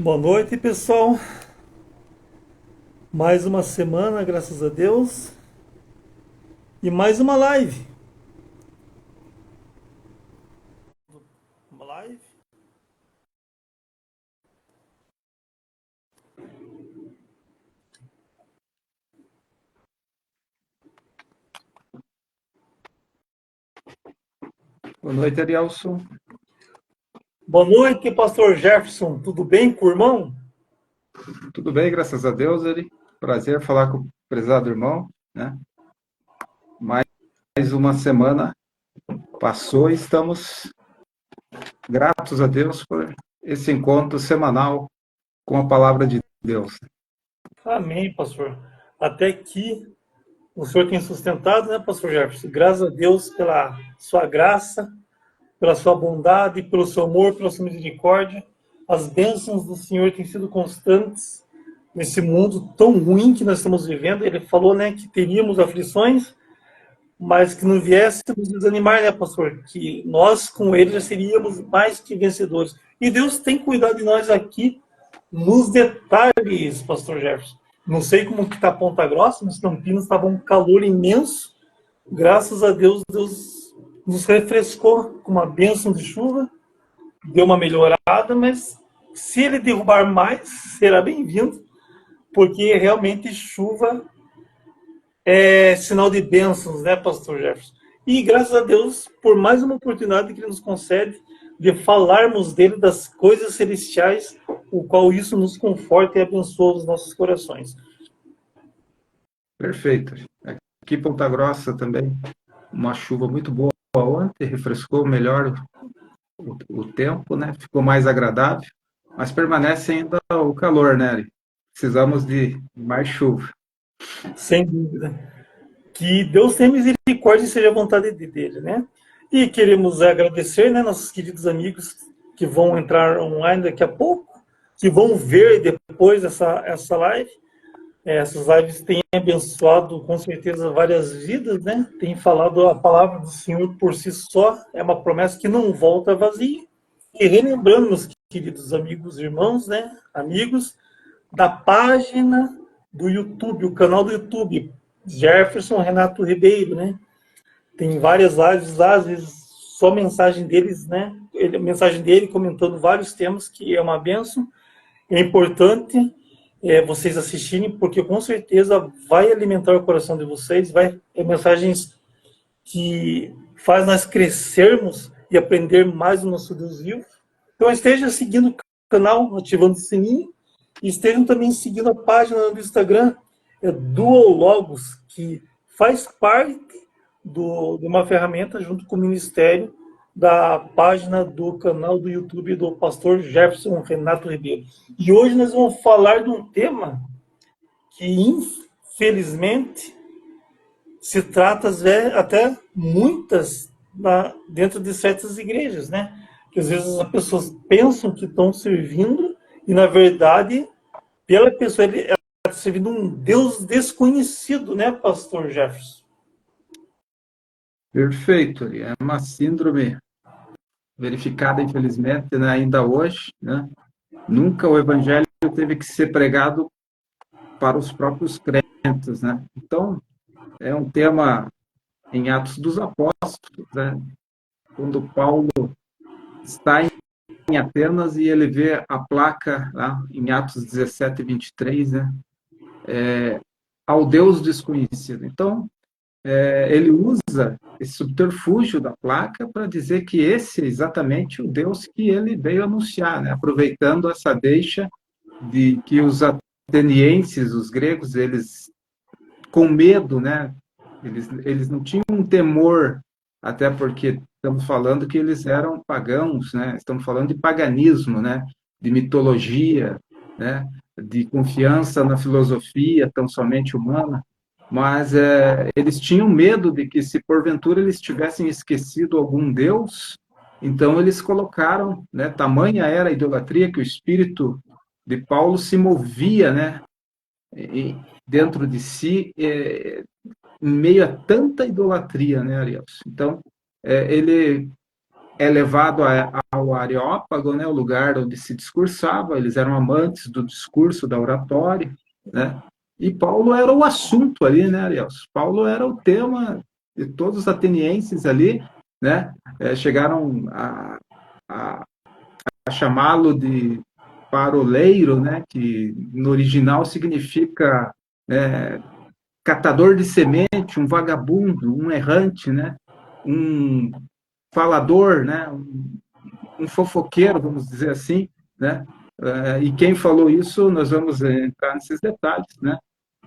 Boa noite, pessoal. Mais uma semana, graças a Deus, e mais uma live. Uma live? Boa noite, Arielson. Boa noite, Pastor Jefferson. Tudo bem com o irmão? Tudo bem, graças a Deus, Eli. Prazer falar com o prezado irmão, né? Mais uma semana passou e estamos gratos a Deus por esse encontro semanal com a palavra de Deus. Amém, pastor. Até aqui o senhor tem sustentado, né, Pastor Jefferson? Graças a Deus pela sua graça, pela sua bondade, pelo seu amor, pela sua misericórdia. As bênçãos do Senhor têm sido constantes nesse mundo tão ruim que nós estamos vivendo. Ele falou, né, que teríamos aflições, mas que não viesse nos desanimar, né, pastor? Que nós, com ele, já seríamos mais que vencedores. E Deus tem cuidado de nós aqui nos detalhes, pastor Jefferson. Não sei como que está Ponta Grossa, mas Campinas estava um calor imenso. Graças a Deus, Deus nos refrescou com uma bênção de chuva, deu uma melhorada, mas se ele derrubar mais, será bem-vindo, porque realmente chuva é sinal de bênçãos, né, pastor Jefferson? E graças a Deus por mais uma oportunidade que ele nos concede de falarmos dele, das coisas celestiais, o qual isso nos conforta e abençoa os nossos corações. Perfeito. Aqui em Ponta Grossa também, uma chuva muito boa ontem, refrescou melhor o tempo, né? Ficou mais agradável, mas permanece ainda o calor, né, Eli? Precisamos de mais chuva. Sem dúvida. Que Deus tenha misericórdia e seja a vontade dele, né? E queremos agradecer, né, nossos queridos amigos que vão entrar online daqui a pouco, que vão ver depois essa live. Essas lives têm abençoado com certeza várias vidas, né? Tem falado a palavra do Senhor por si só, é uma promessa que não volta vazia. E relembrando, meus queridos amigos, irmãos, né? Amigos, da página do YouTube, o canal do YouTube, Jefferson Renato Ribeiro, né? Tem várias lives lá, às vezes só mensagem deles, né? Mensagem dele comentando vários temas que é uma benção. É importante vocês assistirem, porque com certeza vai alimentar o coração de vocês, vai mensagens que faz nós crescermos e aprender mais do nosso Deus vivo. Então esteja seguindo o canal, ativando o sininho, e estejam também seguindo a página do Instagram, Dual Logos, que faz parte de uma ferramenta junto com o Ministério da página do canal do YouTube do pastor Jefferson Renato Ribeiro. E hoje nós vamos falar de um tema que, infelizmente, se trata até muitas dentro de certas igrejas, né? Que às vezes as pessoas pensam que estão servindo e, na verdade, pela pessoa, ela está servindo um Deus desconhecido, né, pastor Jefferson? Perfeito, Eli. É uma síndrome verificada, infelizmente, né, ainda hoje, né? Nunca o evangelho teve que ser pregado para os próprios crentes, né? Então, é um tema em Atos dos Apóstolos, né? Quando Paulo está em Atenas e ele vê a placa lá em Atos 17, 23, né? Ao Deus desconhecido. Então, ele usa esse subterfúgio da placa para dizer que esse é exatamente o Deus que ele veio anunciar, né? Aproveitando essa deixa de que os atenienses, os gregos, eles com medo, né? Eles não tinham um temor, até porque estamos falando que eles eram pagãos, né? Estamos falando de paganismo, né? De mitologia, né? De confiança na filosofia tão somente humana, mas eles tinham medo de que se porventura eles tivessem esquecido algum deus, então eles colocaram, né? Tamanha era a idolatria que o espírito de Paulo se movia, né? Dentro de si, em meio a tanta idolatria, né, Ariel? Então, ele é levado ao Areópago, né, o lugar onde se discursava, eles eram amantes do discurso, da oratória, né? E Paulo era o assunto ali, né, Ariels? Paulo era o tema de todos os atenienses ali, né? Chegaram a, a chamá-lo de paroleiro, né? Que no original significa catador de semente, um vagabundo, um errante, né? Um falador, né? Um fofoqueiro, vamos dizer assim, né? E quem falou isso, nós vamos entrar nesses detalhes, né?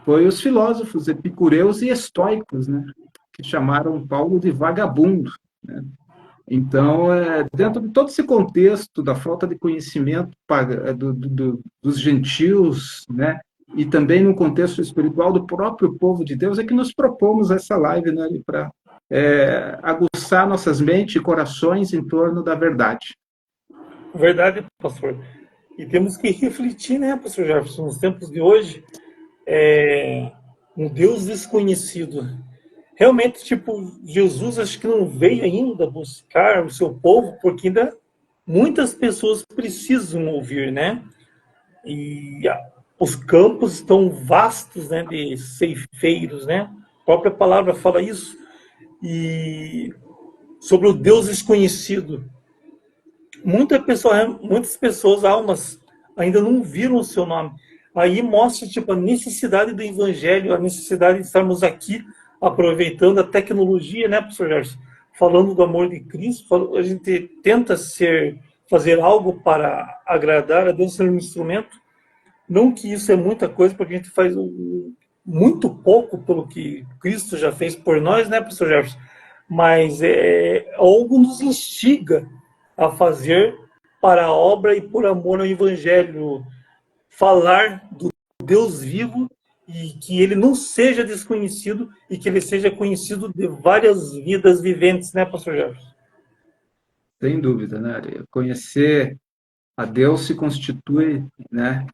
Foi os filósofos epicureus e estoicos, né? Que chamaram Paulo de vagabundo, né? Então, dentro de todo esse contexto da falta de conhecimento dos gentios, né? E também no contexto espiritual do próprio povo de Deus, é que nos propomos essa live, né? Para aguçar nossas mentes e corações em torno da verdade. Verdade, pastor. E temos que refletir, né, pastor Jefferson, nos tempos de hoje, um Deus desconhecido. Realmente, tipo, Jesus acho que não veio ainda buscar o seu povo, porque ainda muitas pessoas precisam ouvir, né? E os campos estão vastos, né, de ceifeiros, né? A própria palavra fala isso. E sobre o Deus desconhecido. Muitas pessoas, almas, ainda não viram o seu nome. Aí mostra tipo, a necessidade do evangelho, a necessidade de estarmos aqui aproveitando a tecnologia, né, professor Gerson? Falando do amor de Cristo, a gente tenta fazer algo para agradar a Deus, ser um instrumento. Não que isso é muita coisa, porque a gente faz muito pouco pelo que Cristo já fez por nós, né, professor Gerson? Mas algo nos instiga a fazer para a obra e por amor ao Evangelho, falar do Deus vivo e que ele não seja desconhecido e que ele seja conhecido de várias vidas viventes, né, pastor Jefferson? Sem dúvida, né? Conhecer a Deus se constitui, né,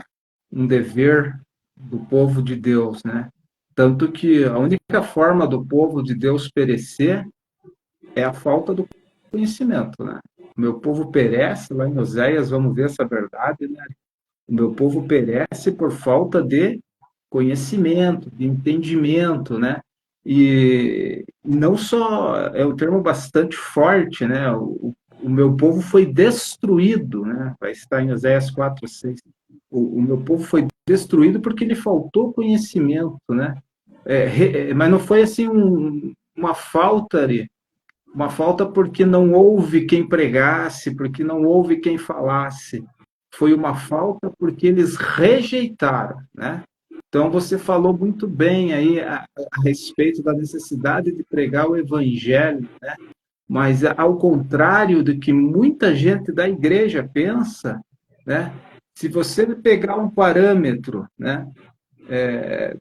um dever do povo de Deus, né? Tanto que a única forma do povo de Deus perecer é a falta do conhecimento, né? O meu povo perece, lá em Oséias, vamos ver essa verdade, né? O meu povo perece por falta de conhecimento, de entendimento, né? E não só, é um termo bastante forte, né? O meu povo foi destruído, né? Vai estar em Oséias 4:6. O meu povo foi destruído porque lhe faltou conhecimento, né? Mas não foi assim uma falta ali, uma falta porque não houve quem pregasse, porque não houve quem falasse. Foi uma falta porque eles rejeitaram, né? Então, você falou muito bem aí a respeito da necessidade de pregar o evangelho, né? Mas, ao contrário do que muita gente da igreja pensa, né? Se você pegar um parâmetro, né?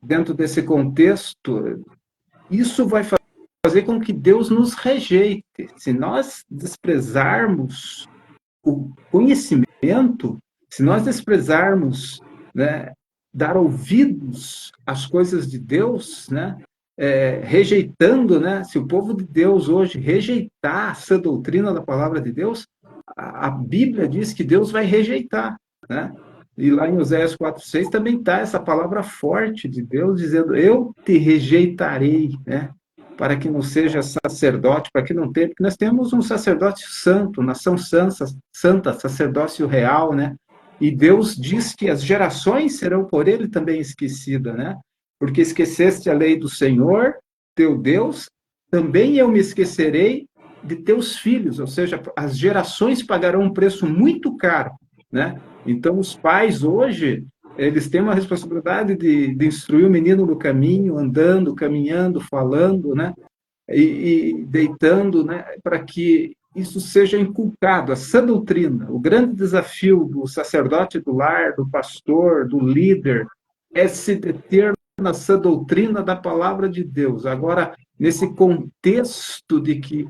Dentro desse contexto, isso vai fazer com que Deus nos rejeite. Se nós desprezarmos o conhecimento, se nós desprezarmos, né, dar ouvidos às coisas de Deus, né, rejeitando, né, se o povo de Deus hoje rejeitar essa doutrina da palavra de Deus, a Bíblia diz que Deus vai rejeitar, né? E lá em Oséias 4:6 também está essa palavra forte de Deus dizendo: eu te rejeitarei, né? Para que não seja sacerdote, para que não tenha, porque nós temos um sacerdote santo, nação santa, sacerdócio real, né? E Deus diz que as gerações serão por ele também esquecidas, né? Porque esqueceste a lei do Senhor, teu Deus, também eu me esquecerei de teus filhos, ou seja, as gerações pagarão um preço muito caro, né? Então, os pais hoje, eles têm uma responsabilidade de instruir o menino no caminho, andando, caminhando, falando, né? E deitando, né? Para que isso seja inculcado, essa doutrina. O grande desafio do sacerdote do lar, do pastor, do líder, é se deter nessa doutrina da palavra de Deus. Agora, nesse contexto de que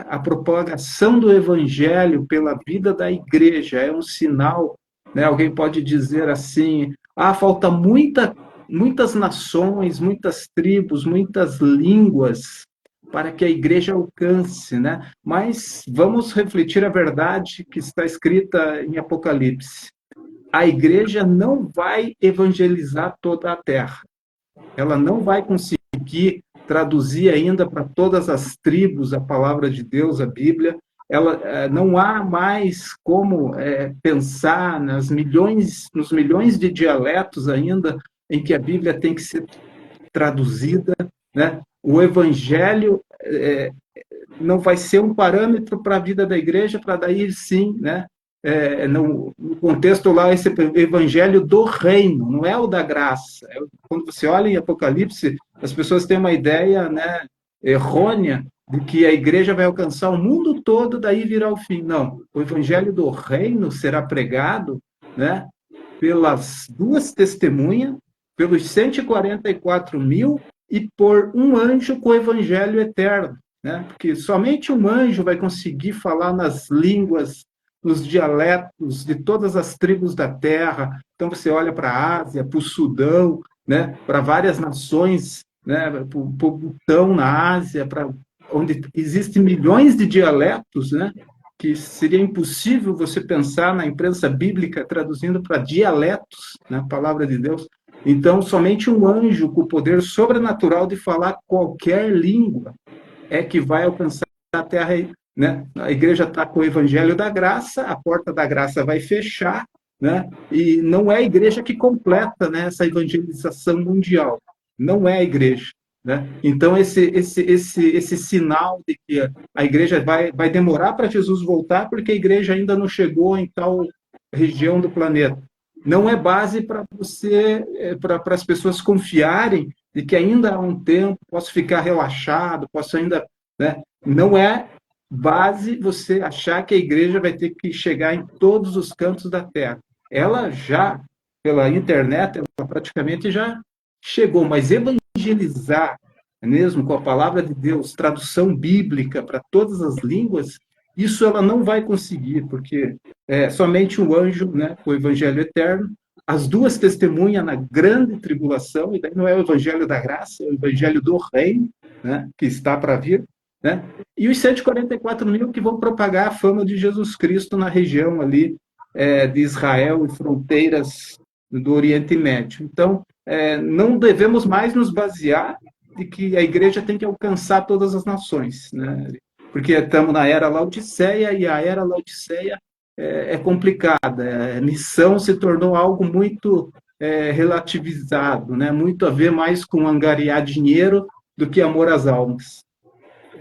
a propagação do evangelho pela vida da igreja é um sinal, né? Alguém pode dizer assim: falta muitas nações, muitas tribos, muitas línguas para que a igreja alcance, né? Mas vamos refletir a verdade que está escrita em Apocalipse. A igreja não vai evangelizar toda a terra. Ela não vai conseguir traduzir ainda para todas as tribos a palavra de Deus, a Bíblia. Ela não há mais como pensar nos milhões de dialetos ainda em que a Bíblia tem que ser traduzida, né? O Evangelho não vai ser um parâmetro para a vida da igreja, para daí sim, né? No contexto lá, esse evangelho do reino, não é o da graça. Quando você olha em Apocalipse, as pessoas têm uma ideia, né, errônea de que a igreja vai alcançar o mundo todo, daí virá o fim. Não, o evangelho do reino será pregado, né, pelas duas testemunhas, pelos 144 mil e por um anjo com o evangelho eterno, né? Porque somente um anjo vai conseguir falar nas línguas, nos dialetos de todas as tribos da terra. Então você olha para a Ásia, para o Sudão, né? Para várias nações, né? Para o Butão na Ásia, para onde existem milhões de dialetos, né? Que seria impossível você pensar na imprensa bíblica traduzindo para dialetos, né? A palavra de Deus. Então, somente um anjo com o poder sobrenatural de falar qualquer língua é que vai alcançar a terra, né? A igreja está com o evangelho da graça, a porta da graça vai fechar, né? E não é a igreja que completa, né, essa evangelização mundial. Não é a igreja, né? Então, esse sinal de que a igreja vai demorar para Jesus voltar, porque a igreja ainda não chegou em tal região do planeta, não é base para para as pessoas confiarem de que ainda há um tempo, posso ficar relaxado, posso ainda, né? Não é base você achar que a igreja vai ter que chegar em todos os cantos da terra. Ela já, pela internet, ela praticamente já chegou, mas evangelizar mesmo com a palavra de Deus, tradução bíblica para todas as línguas, isso ela não vai conseguir, porque somente o anjo, né, com o evangelho eterno, as duas testemunhas na grande tribulação, e daí não é o evangelho da graça, é o evangelho do reino, né, que está para vir, né, e os 144 mil que vão propagar a fama de Jesus Cristo na região ali de Israel e fronteiras do Oriente Médio. Então, não devemos mais nos basear de que a igreja tem que alcançar todas as nações, né? Porque estamos na era Laodiceia, e a era Laodiceia é complicada. A missão se tornou algo muito relativizado, né? Muito a ver mais com angariar dinheiro do que amor às almas.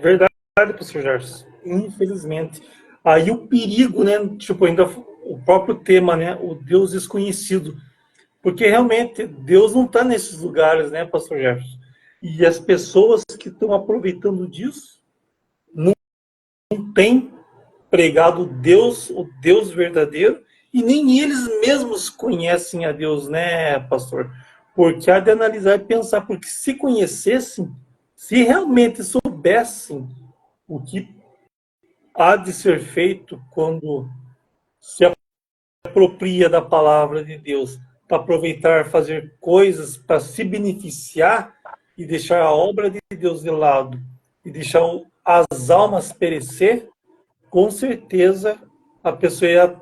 Verdade, professor Jorge. Infelizmente. Aí o perigo, né? Tipo, ainda o próprio tema, né? O Deus desconhecido. Porque realmente Deus não está nesses lugares, né, pastor Jefferson? E as pessoas que estão aproveitando disso não têm pregado Deus, o Deus verdadeiro, e nem eles mesmos conhecem a Deus, né, pastor? Porque há de analisar e pensar, porque se conhecessem, se realmente soubessem o que há de ser feito quando se apropria da palavra de Deus, para aproveitar, fazer coisas para se beneficiar e deixar a obra de Deus de lado e deixar as almas perecer, com certeza a pessoa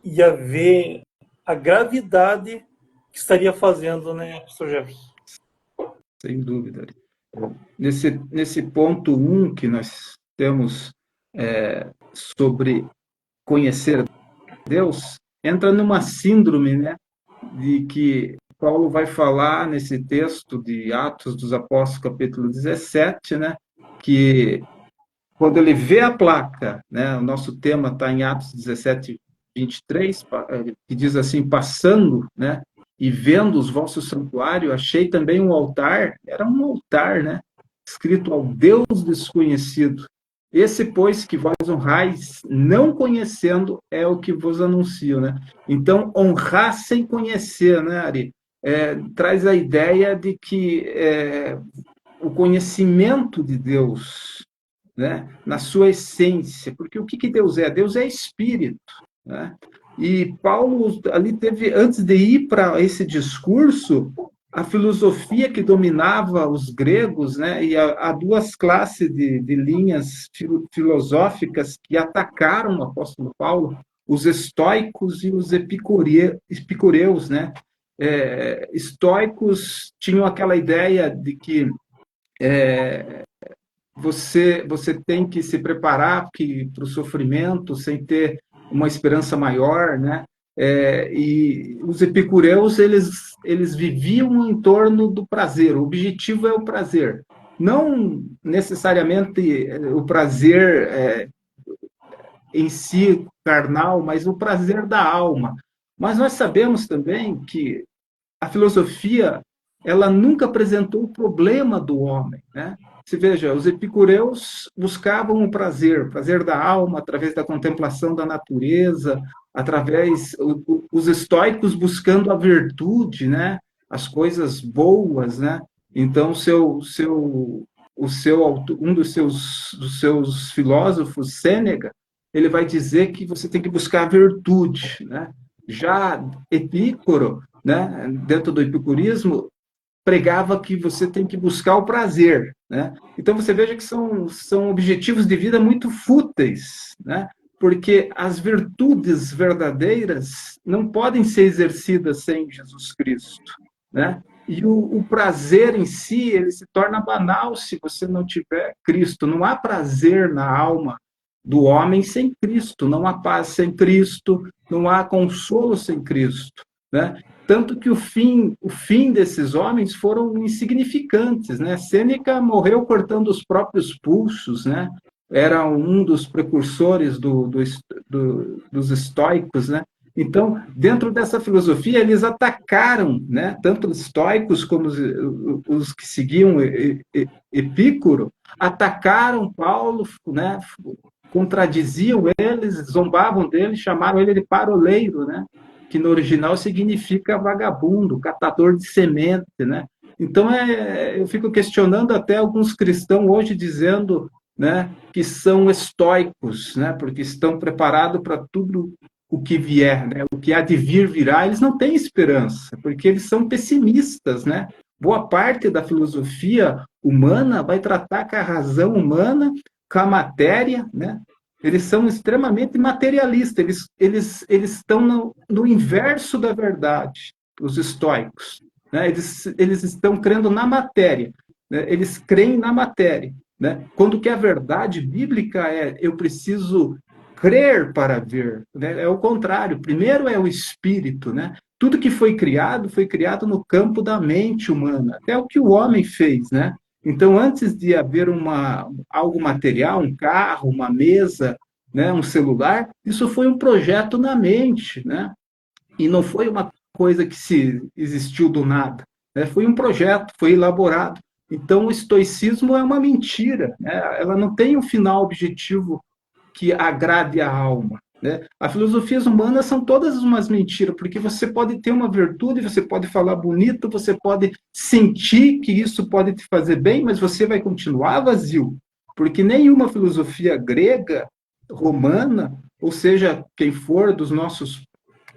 ia ver a gravidade que estaria fazendo, né, professor Jefferson? Sem dúvida. Nesse ponto que nós temos sobre conhecer Deus, entra numa síndrome, né, de que Paulo vai falar nesse texto de Atos dos Apóstolos, capítulo 17, né, que quando ele vê a placa, né, o nosso tema está em Atos 17, 23, que diz assim, passando, né, e vendo os vossos santuários, achei também um altar, era um altar, né, escrito ao Deus desconhecido. Esse, pois, que vós honrais, não conhecendo, é o que vos anuncio, né? Então, honrar sem conhecer, né, Ari? Traz a ideia de que o conhecimento de Deus, né, na sua essência, porque o que Deus é? Deus é espírito, né? E Paulo ali teve, antes de ir para esse discurso, a filosofia que dominava os gregos, né, e há duas classes de linhas filosóficas que atacaram o apóstolo Paulo, os estoicos e os epicureus, né? Estoicos tinham aquela ideia de que você tem que se preparar para o sofrimento sem ter uma esperança maior, né? E os epicureus, eles viviam em torno do prazer, o objetivo é o prazer. Não necessariamente o prazer em si, carnal, mas o prazer da alma. Mas nós sabemos também que a filosofia, ela nunca apresentou o problema do homem, né? Se veja, os epicureus buscavam o prazer da alma, através da contemplação da natureza, através os estoicos buscando a virtude, né? As coisas boas, né? Então, um dos seus filósofos, Sêneca, ele vai dizer que você tem que buscar a virtude, né? Já Epícoro, né, dentro do epicurismo, pregava que você tem que buscar o prazer, né? Então você veja que são objetivos de vida muito fúteis, né? Porque as virtudes verdadeiras não podem ser exercidas sem Jesus Cristo, né? E o prazer em si, ele se torna banal se você não tiver Cristo. Não há prazer na alma do homem sem Cristo, não há paz sem Cristo, não há consolo sem Cristo, né? Tanto que o fim desses homens foram insignificantes, né? Sêneca morreu cortando os próprios pulsos, né? Era um dos precursores dos estoicos, né? Então, dentro dessa filosofia, eles atacaram, né? Tanto os estoicos como os que seguiam Epícoro, atacaram Paulo, né? Contradiziam eles, zombavam dele, chamaram ele de paroleiro, né? Que no original significa vagabundo, catador de semente, né? Então, eu fico questionando até alguns cristãos hoje dizendo, né, que são estoicos, né, porque estão preparados para tudo o que vier, né, o que há de vir virá. Eles não têm esperança, porque eles são pessimistas, né? Boa parte da filosofia humana vai tratar com a razão humana, com a matéria, né? Eles são extremamente materialistas, eles estão no inverso da verdade, os estoicos, né? Eles estão crendo na matéria, né? Eles creem na matéria, né? Quando que a verdade bíblica eu preciso crer para ver, né? É o contrário, primeiro é o espírito, né? Tudo que foi criado no campo da mente humana, até o que o homem fez, né? Então, antes de haver algo material, um carro, uma mesa, né, um celular, isso foi um projeto na mente, né? E não foi uma coisa que se existiu do nada, né? Foi um projeto, foi elaborado. Então, o estoicismo é uma mentira, né? Ela não tem um final objetivo que agrade a alma, né? As filosofias humanas são todas umas mentiras, porque você pode ter uma virtude, você pode falar bonito, você pode sentir que isso pode te fazer bem, mas você vai continuar vazio, porque nenhuma filosofia grega, romana, ou seja, quem for dos nossos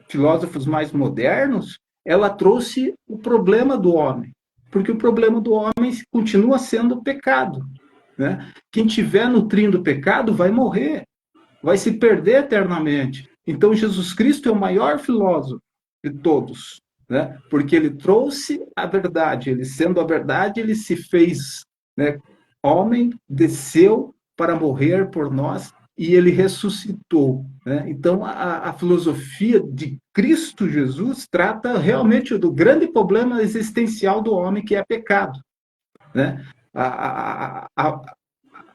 filósofos mais modernos, ela trouxe o problema do homem, porque o problema do homem continua sendo o pecado, né? Quem estiver nutrindo o pecado vai morrer, vai se perder eternamente. Então, Jesus Cristo é o maior filósofo de todos, né? Porque ele trouxe a verdade, ele sendo a verdade, ele se fez, né, homem, desceu para morrer por nós e ele ressuscitou, né? Então, a filosofia de Cristo Jesus trata realmente do grande problema existencial do homem, que é pecado, né?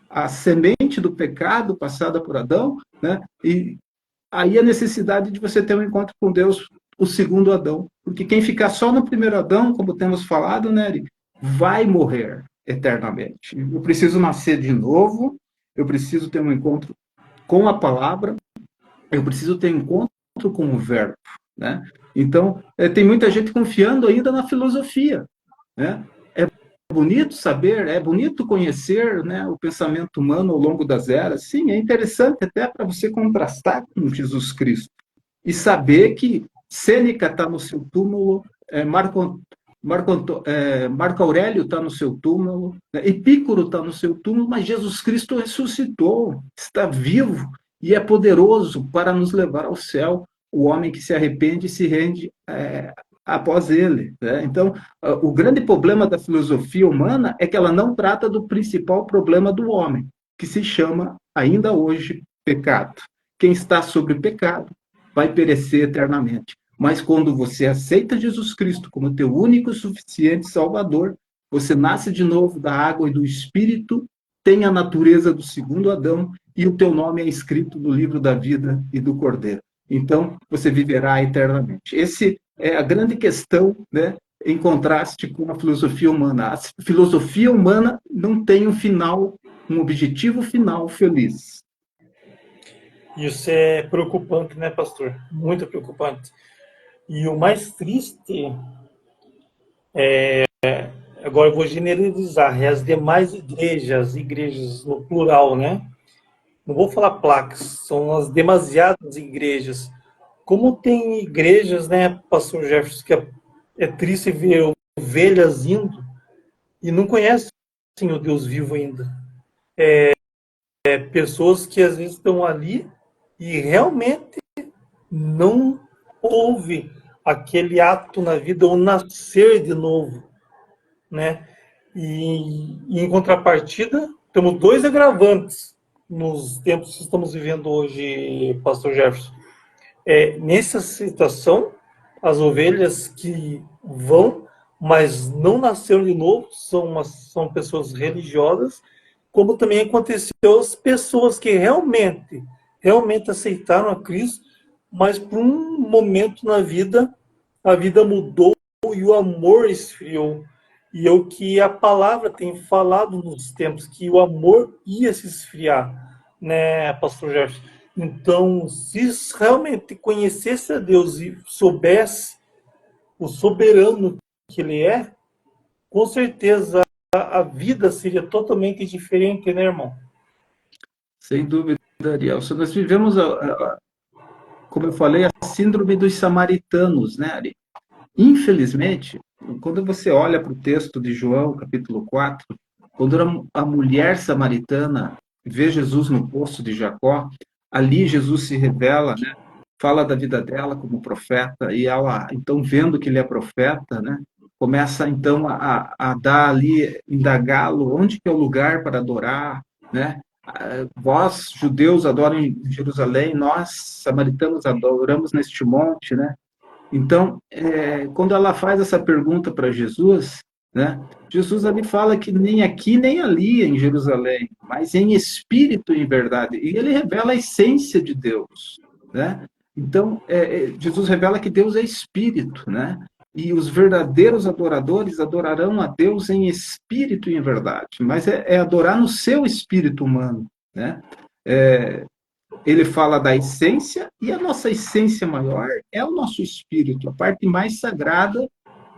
A semente do pecado passada por Adão, né? E aí a necessidade de você ter um encontro com Deus, o segundo Adão, porque quem ficar só no primeiro Adão, como temos falado, né, Eric, vai morrer eternamente. Eu preciso nascer de novo, eu preciso ter um encontro com a palavra, eu preciso ter um encontro com o verbo, né? Então, tem muita gente confiando ainda na filosofia, né? Bonito saber, é bonito conhecer, né, o pensamento humano ao longo das eras. Sim, é interessante até para você contrastar com Jesus Cristo e saber que Sêneca está no seu túmulo, Marco Marco Aurélio está no seu túmulo, né? Epícoro está no seu túmulo, mas Jesus Cristo ressuscitou, está vivo e é poderoso para nos levar ao céu. O homem que se arrepende se rende após ele, né? Então, o grande problema da filosofia humana é que ela não trata do principal problema do homem, que se chama, ainda hoje, pecado. Quem está sobre o pecado vai perecer eternamente. Mas quando você aceita Jesus Cristo como teu único e suficiente Salvador, você nasce de novo da água e do Espírito, tem a natureza do segundo Adão e o teu nome é escrito no livro da vida e do Cordeiro. Então, você viverá eternamente. Essa é a grande questão, né, em contraste com a filosofia humana. A filosofia humana não tem um final, um objetivo final feliz. Isso é preocupante, né, pastor? Muito preocupante. E o mais triste, agora eu vou generalizar, é as demais igrejas no plural, né? Não vou falar placas, são as demasiadas igrejas. Como tem igrejas, né, pastor Jefferson, que é triste ver ovelhas indo e não conhecem o Deus vivo ainda. Pessoas que às vezes estão ali e realmente não houve aquele ato na vida, ou nascer de novo, né? E em contrapartida, temos dois agravantes nos tempos que estamos vivendo hoje, pastor Jefferson. Nessa situação, as ovelhas que vão, mas não nasceram de novo, são pessoas religiosas, como também aconteceu as pessoas que realmente aceitaram a Cristo, mas por um momento na vida, a vida mudou e o amor esfriou. E é o que a palavra tem falado nos tempos, que o amor ia se esfriar, né, pastor Jefferson? Então, se realmente conhecesse a Deus e soubesse o soberano que ele é, com certeza a vida seria totalmente diferente, né, irmão? Sem dúvida, Ariel. Nós vivemos, como eu falei, a síndrome dos samaritanos, né, Ari? Infelizmente, quando você olha para o texto de João, capítulo 4, quando a mulher samaritana vê Jesus no poço de Jacó, ali Jesus se revela, né? Fala da vida dela como profeta, e ela, então, vendo que ele é profeta, né? Começa, então, a dar ali, indagá-lo, onde que é o lugar para adorar, né? Vós, judeus, adoram em Jerusalém, nós, samaritanos, adoramos neste monte, né? Então, quando ela faz essa pergunta para Jesus, né, Jesus ali fala que nem aqui nem ali em Jerusalém, mas em espírito e em verdade. E ele revela a essência de Deus, né? Então, Jesus revela que Deus é espírito, né? E os verdadeiros adoradores adorarão a Deus em espírito e em verdade, mas é adorar no seu espírito humano, né? Ele fala da essência, e a nossa essência maior é o nosso espírito. A parte mais sagrada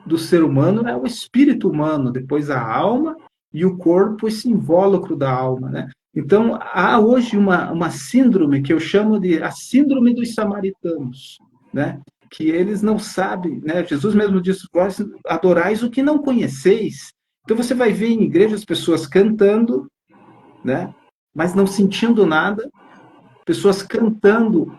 do ser humano é o espírito humano, depois a alma e o corpo, esse invólucro da alma, né? Então, há hoje uma síndrome que eu chamo de a síndrome dos samaritanos, né? Que eles não sabem, né? Jesus mesmo disse, vós adorais o que não conheceis. Então, você vai ver em igreja as pessoas cantando, né? Mas não sentindo nada, pessoas cantando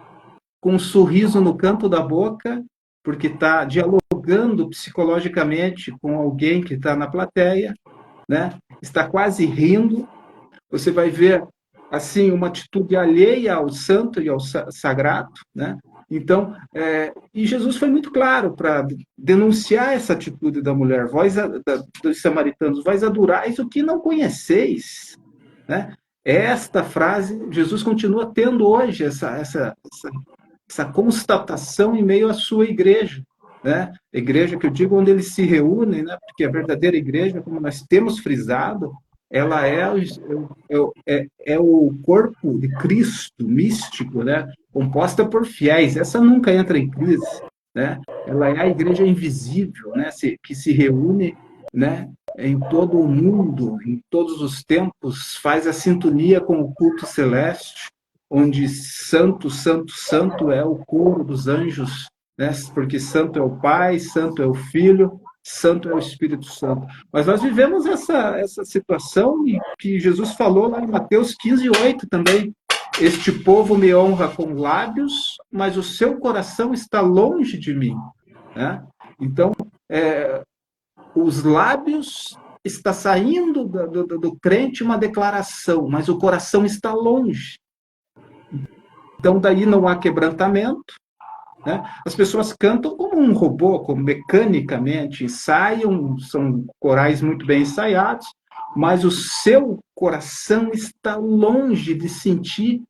com um sorriso no canto da boca, porque está dialogando psicologicamente com alguém que está na plateia, né? Está quase rindo. Você vai ver assim uma atitude alheia ao santo e ao sagrado, né? Então, e Jesus foi muito claro para denunciar essa atitude da mulher, dos samaritanos, vós adorais o que não conheceis, né? Esta frase, Jesus continua tendo hoje essa constatação em meio à sua igreja, né? Igreja que eu digo onde eles se reúnem, né? Porque a verdadeira igreja, como nós temos frisado, ela é o corpo de Cristo místico, né? Composta por fiéis. Essa nunca entra em crise, né? Ela é a igreja invisível, né? Que se reúne, né? Em todo o mundo, em todos os tempos, faz a sintonia com o culto celeste, onde santo, santo, santo é o coro dos anjos, né? Porque santo é o Pai, santo é o Filho, santo é o Espírito Santo. Mas nós vivemos essa situação que Jesus falou lá em Mateus 15:8 também. Este povo me honra com lábios, mas o seu coração está longe de mim. Né? Então, os lábios está saindo do crente uma declaração, mas o coração está longe. Então, daí não há quebrantamento. Né? As pessoas cantam como um robô, como mecanicamente, ensaiam, são corais muito bem ensaiados, mas o seu coração está longe de sentir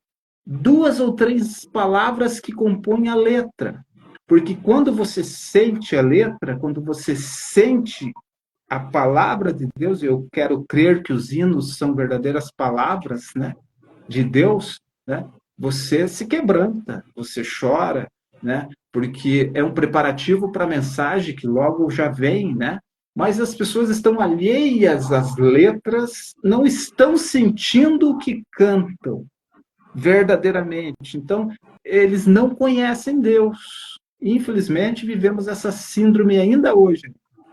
2 ou 3 palavras que compõem a letra. Porque quando você sente a letra, quando você sente a palavra de Deus, eu quero crer que os hinos são verdadeiras palavras, né, de Deus, né, você se quebranta, você chora, né, porque é um preparativo para a mensagem que logo já vem, né, mas as pessoas estão alheias às letras, não estão sentindo o que cantam verdadeiramente. Então, eles não conhecem Deus. Infelizmente, vivemos essa síndrome ainda hoje.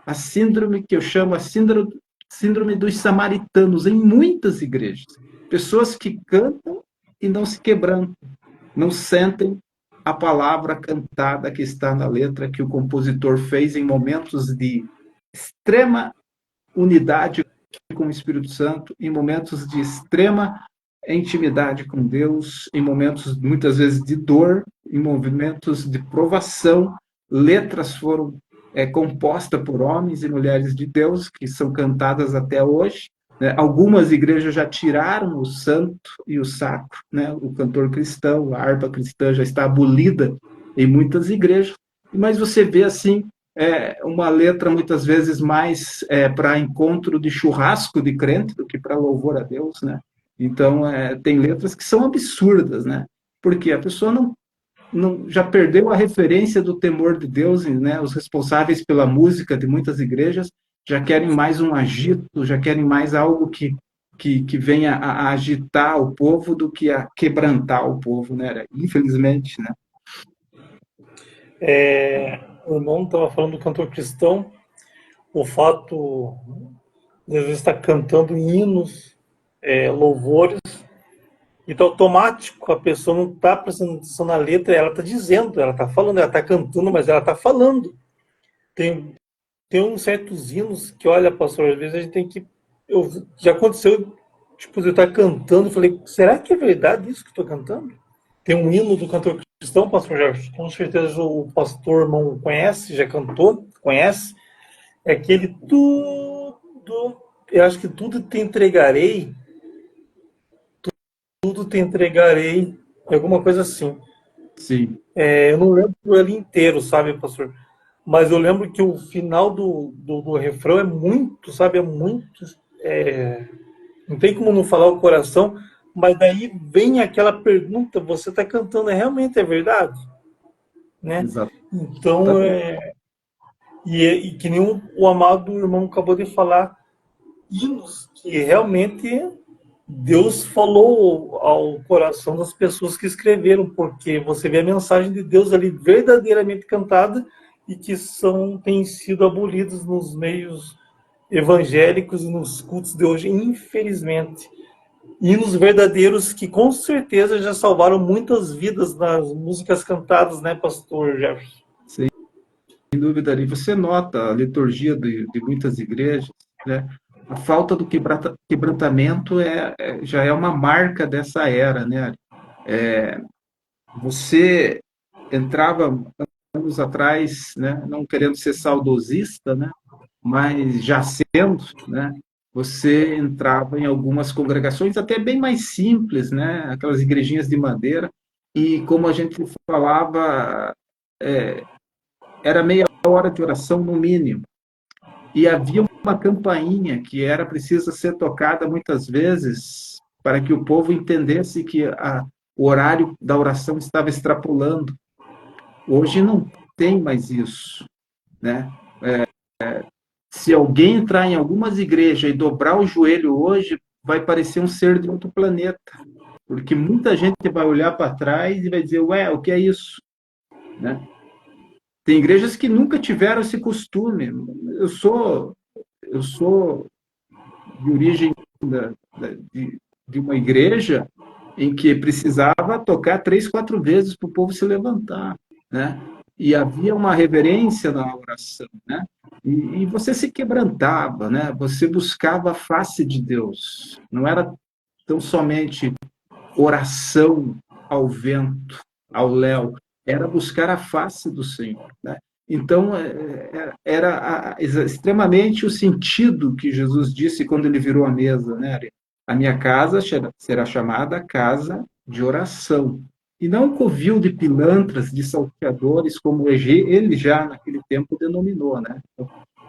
A síndrome que eu chamo a síndrome dos samaritanos em muitas igrejas. Pessoas que cantam e não se quebrantam, não sentem a palavra cantada que está na letra que o compositor fez em momentos de extrema unidade com o Espírito Santo, em momentos de extrema intimidade com Deus, em momentos muitas vezes de dor, em momentos de provação. Letras foram compostas por homens e mulheres de Deus, que são cantadas até hoje. Né? Algumas igrejas já tiraram o santo e o sacro, né? O cantor cristão, a harpa cristã já está abolida em muitas igrejas, mas você vê assim uma letra muitas vezes mais para encontro de churrasco de crente do que para louvor a Deus, né? Então, tem letras que são absurdas, né? Porque a pessoa não já perdeu a referência do temor de Deus, né? Os responsáveis pela música de muitas igrejas já querem mais um agito, já querem mais algo que venha a agitar o povo do que a quebrantar o povo, né? Infelizmente, né? O irmão estava falando do cantor cristão, o fato de às vezes estar cantando hinos, louvores, e tá automático, a pessoa não está prestando atenção na letra, ela está dizendo, ela está falando, ela está cantando, mas ela está falando. Tem uns certos hinos que, olha, pastor, às vezes a gente tem que. Já aconteceu, tipo, eu estar cantando, eu falei, será que é verdade isso que eu estou cantando? Tem um hino do cantor cristão, pastor Jorge, com certeza o pastor irmão conhece, já cantou, conhece, é aquele tudo, eu acho que tudo te entregarei, alguma coisa assim. Sim. Eu não lembro ele inteiro, sabe, pastor? Mas eu lembro que o final do refrão é muito, sabe, não tem como não falar o coração, mas daí vem aquela pergunta, você está cantando, realmente é verdade? Né? Exato. Então, e que nem o amado irmão acabou de falar, hinos que realmente Deus falou ao coração das pessoas que escreveram, porque você vê a mensagem de Deus ali verdadeiramente cantada e que têm sido abolidos nos meios evangélicos e nos cultos de hoje, infelizmente. Hinos verdadeiros que com certeza já salvaram muitas vidas nas músicas cantadas, né, pastor Jefferson? Sem dúvida. E você nota a liturgia de muitas igrejas, né? A falta do quebrantamento já é uma marca dessa era, né? Você entrava anos atrás, né? Não querendo ser saudosista, né? Mas já sendo, né? Você entrava em algumas congregações até bem mais simples, né? Aquelas igrejinhas de madeira, e como a gente falava, era meia hora de oração no mínimo. E havia uma campainha que era precisa ser tocada muitas vezes para que o povo entendesse que o horário da oração estava extrapolando. Hoje não tem mais isso, né? Se alguém entrar em algumas igrejas e dobrar o joelho hoje, vai parecer um ser de outro planeta, porque muita gente vai olhar para trás e vai dizer, ué, o que é isso? Né? Tem igrejas que nunca tiveram esse costume. Eu sou de origem de uma igreja em que precisava tocar 3, 4 vezes para o povo se levantar, né? E havia uma reverência na oração, né? E você se quebrantava, né? Você buscava a face de Deus. Não era tão somente oração ao vento, ao léu, era buscar a face do Senhor, né? Então, era extremamente o sentido que Jesus disse quando ele virou a mesa, né? A minha casa será chamada casa de oração, e não um covil de pilantras, de salteadores, como ele já naquele tempo denominou, né?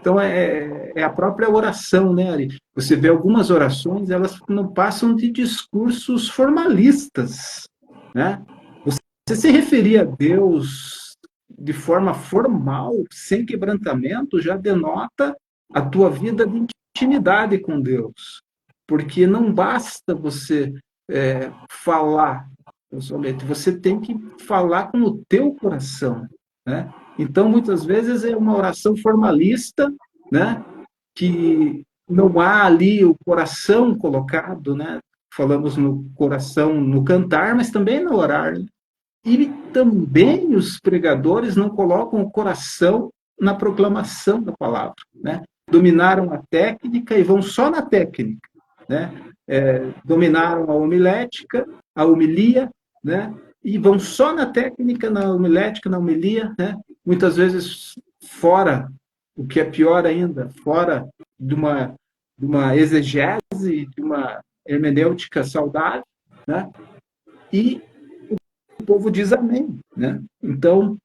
Então, é a própria oração, né, Ari? Você vê algumas orações, elas não passam de discursos formalistas, né? Você se referir a Deus de forma formal, sem quebrantamento, já denota a tua vida de intimidade com Deus. Porque não basta você falar somente, você tem que falar com o teu coração, né? Então, muitas vezes é uma oração formalista, né? Que não há ali o coração colocado, né? Falamos no coração no cantar, mas também no orar, né? E também os pregadores não colocam o coração na proclamação da palavra, né? Dominaram a técnica e vão só na técnica, né? Dominaram a homilética, a homilia, né? E vão só na técnica, na homilética, na homilia, né? Muitas vezes fora, o que é pior ainda, fora de uma exegese, de uma hermenêutica saudável, né? E o povo diz amém, né? Então,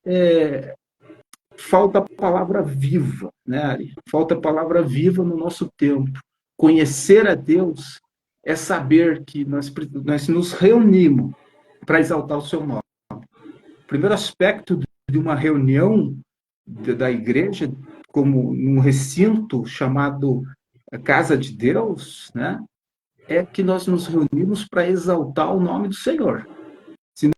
falta a palavra viva, né, Ari? Falta a palavra viva no nosso tempo. Conhecer a Deus é saber que nós nos reunimos para exaltar o seu nome. O primeiro aspecto de uma reunião da igreja, como num recinto chamado Casa de Deus, né, é que nós nos reunimos para exaltar o nome do Senhor. Se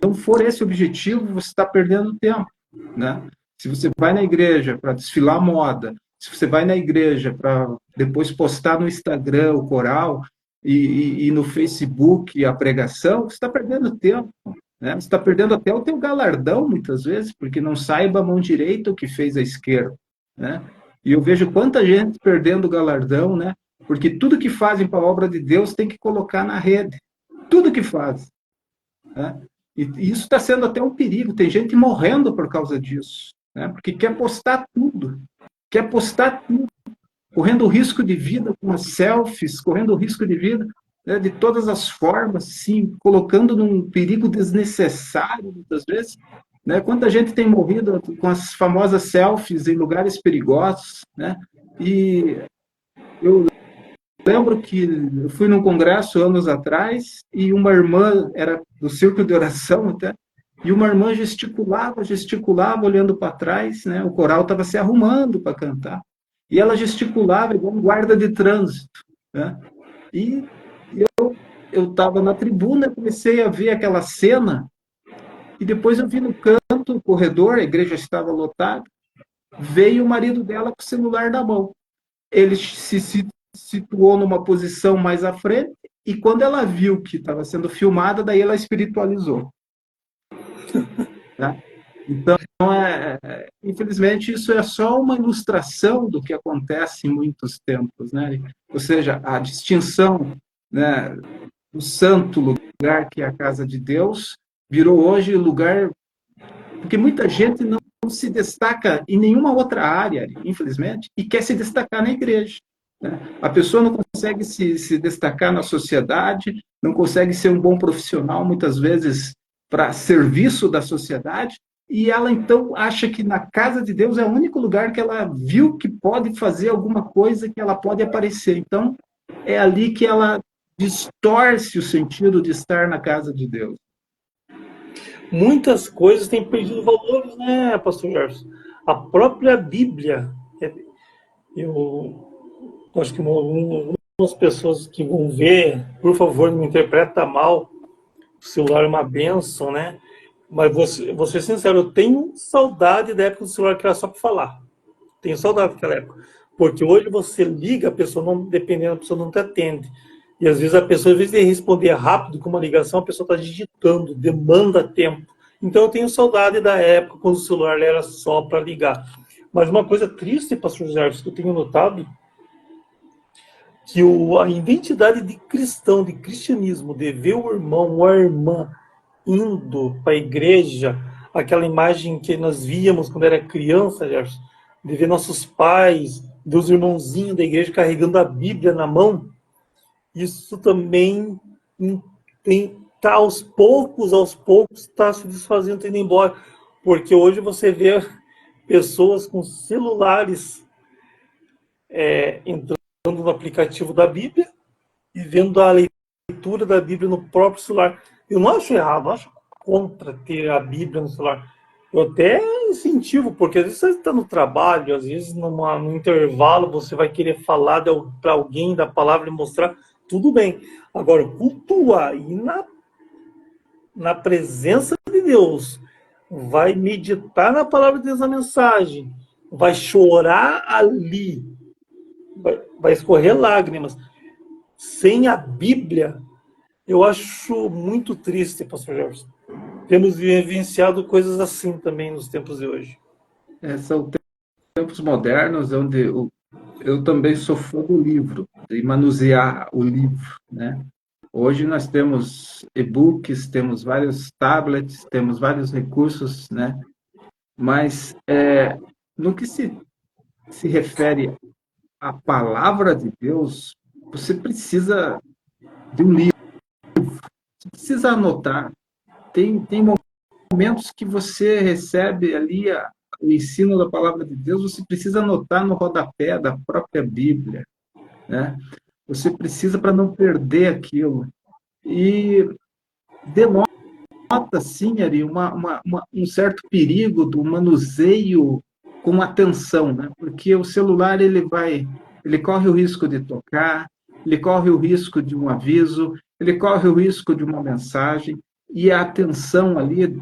não for esse o objetivo, você está perdendo tempo, né? Se você vai na igreja para desfilar moda, se você vai na igreja para depois postar no Instagram o coral e no Facebook a pregação, você está perdendo tempo, né? Você está perdendo até o teu galardão, muitas vezes, porque não saiba a mão direita o que fez a esquerda, né? E eu vejo quanta gente perdendo o galardão, né? Porque tudo que fazem para a obra de Deus tem que colocar na rede. Tudo que fazem, né? E isso está sendo até um perigo. Tem gente morrendo por causa disso, né? Porque quer postar tudo. Quer postar tudo. Correndo risco de vida com as selfies, correndo risco de vida, né, de todas as formas, sim, colocando num perigo desnecessário, muitas vezes. Né? Quanta gente tem morrido com as famosas selfies em lugares perigosos, né? E eu lembro que eu fui num congresso anos atrás e uma irmã, era do círculo de oração até, e uma irmã gesticulava, olhando para trás, né? O coral estava se arrumando para cantar. E ela gesticulava igual um guarda de trânsito, né? E eu estava na tribuna, comecei a ver aquela cena, e depois eu vi no canto, o corredor, a igreja estava lotada, veio o marido dela com o celular na mão. Ele se situou numa posição mais à frente, e quando ela viu que estava sendo filmada, daí ela espiritualizou. Né? Então, infelizmente, isso é só uma ilustração do que acontece em muitos tempos, né? Ou seja, a distinção, né, do santo lugar que é a casa de Deus virou hoje lugar, porque muita gente não se destaca em nenhuma outra área, infelizmente, e quer se destacar na igreja. Né? A pessoa não consegue se destacar na sociedade, não consegue ser um bom profissional, muitas vezes, para serviço da sociedade, e ela então acha que na casa de Deus é o único lugar que ela viu que pode fazer alguma coisa, que ela pode aparecer. Então, é ali que ela distorce o sentido de estar na casa de Deus. Muitas coisas têm perdido valores, né, pastor Gerson? A própria Bíblia, eu acho que algumas pessoas que vão ver, por favor, não me interpreta mal, o celular é uma bênção, né? Mas vou ser sincero, eu tenho saudade da época do celular que era só para falar. Tenho saudade daquela época. Porque hoje você liga, a pessoa não, dependendo, a pessoa não te atende. E às vezes a pessoa, às vezes, de responder rápido com uma ligação, a pessoa está digitando, demanda tempo. Então eu tenho saudade da época quando o celular era só para ligar. Mas uma coisa triste, pastor José, que eu tenho notado, que a identidade de cristão, de cristianismo, de ver o irmão ou a irmã indo para a igreja, aquela imagem que nós víamos quando era criança, Gerson, de ver nossos pais, dos irmãozinhos da igreja carregando a Bíblia na mão, isso também tá aos poucos está se desfazendo, indo embora, porque hoje você vê pessoas com celulares entrando no aplicativo da Bíblia e vendo a leitura da Bíblia no próprio celular. Eu não acho errado, não acho contra ter a Bíblia no celular. Eu até incentivo, porque às vezes você está no trabalho, às vezes no intervalo você vai querer falar para alguém da palavra e mostrar, tudo bem. Agora, cultuar e na presença de Deus, vai meditar na palavra de Deus, na mensagem, vai chorar ali, vai escorrer lágrimas. Sem a Bíblia, eu acho muito triste, pastor Jefferson. Temos vivenciado coisas assim também nos tempos de hoje. São tempos modernos onde eu também sou fã do livro, de manusear o livro, né? Hoje nós temos e-books, temos vários tablets, temos vários recursos, né? Mas no que se refere à palavra de Deus, você precisa de um livro, você precisa anotar. Tem momentos que você recebe ali o ensino da palavra de Deus, você precisa anotar no rodapé da própria Bíblia, né? Você precisa para não perder aquilo. E denota, sim, Ari, um certo perigo do manuseio com atenção, né? Porque o celular ele corre o risco de tocar, ele corre o risco de um aviso, ele corre o risco de uma mensagem, e a atenção ali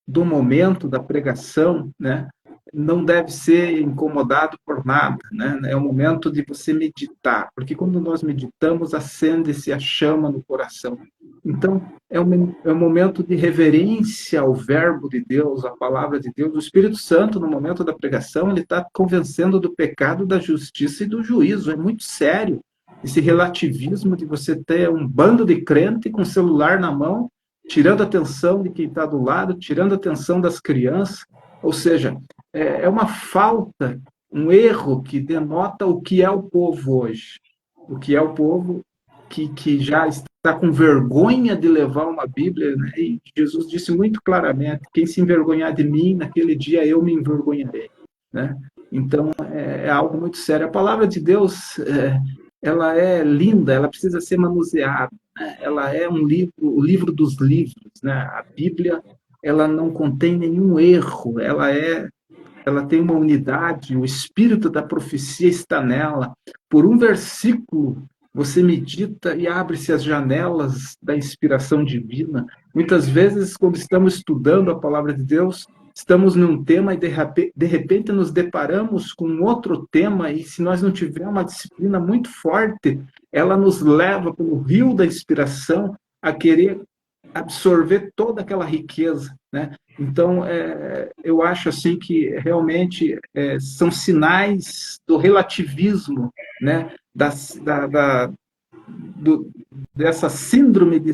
do momento da pregação, né, não deve ser incomodado por nada, né? É o momento de você meditar, porque quando nós meditamos, acende-se a chama no coração. Então, é um momento de reverência ao verbo de Deus, à palavra de Deus. O Espírito Santo, no momento da pregação, ele está convencendo do pecado, da justiça e do juízo. É muito sério esse relativismo de você ter um bando de crente com o celular na mão, tirando a atenção de quem está do lado, tirando a atenção das crianças. Ou seja, é uma falta, um erro que denota o que é o povo hoje. O que é o povo que já está com vergonha de levar uma Bíblia, né? E Jesus disse muito claramente: quem se envergonhar de mim, naquele dia eu me envergonharei, né? Então, é algo muito sério. A palavra de Deus, ela é linda, ela precisa ser manuseada, né? Ela é um livro, o livro dos livros, né? A Bíblia, ela não contém nenhum erro, ela tem uma unidade, o espírito da profecia está nela. Por um versículo, você medita e abre-se as janelas da inspiração divina. Muitas vezes, quando estamos estudando a palavra de Deus, estamos num tema e de repente nos deparamos com outro tema, e se nós não tivermos uma disciplina muito forte, ela nos leva pelo rio da inspiração a querer absorver toda aquela riqueza, né? Então, eu acho assim que realmente são sinais do relativismo, né? Dessa síndrome de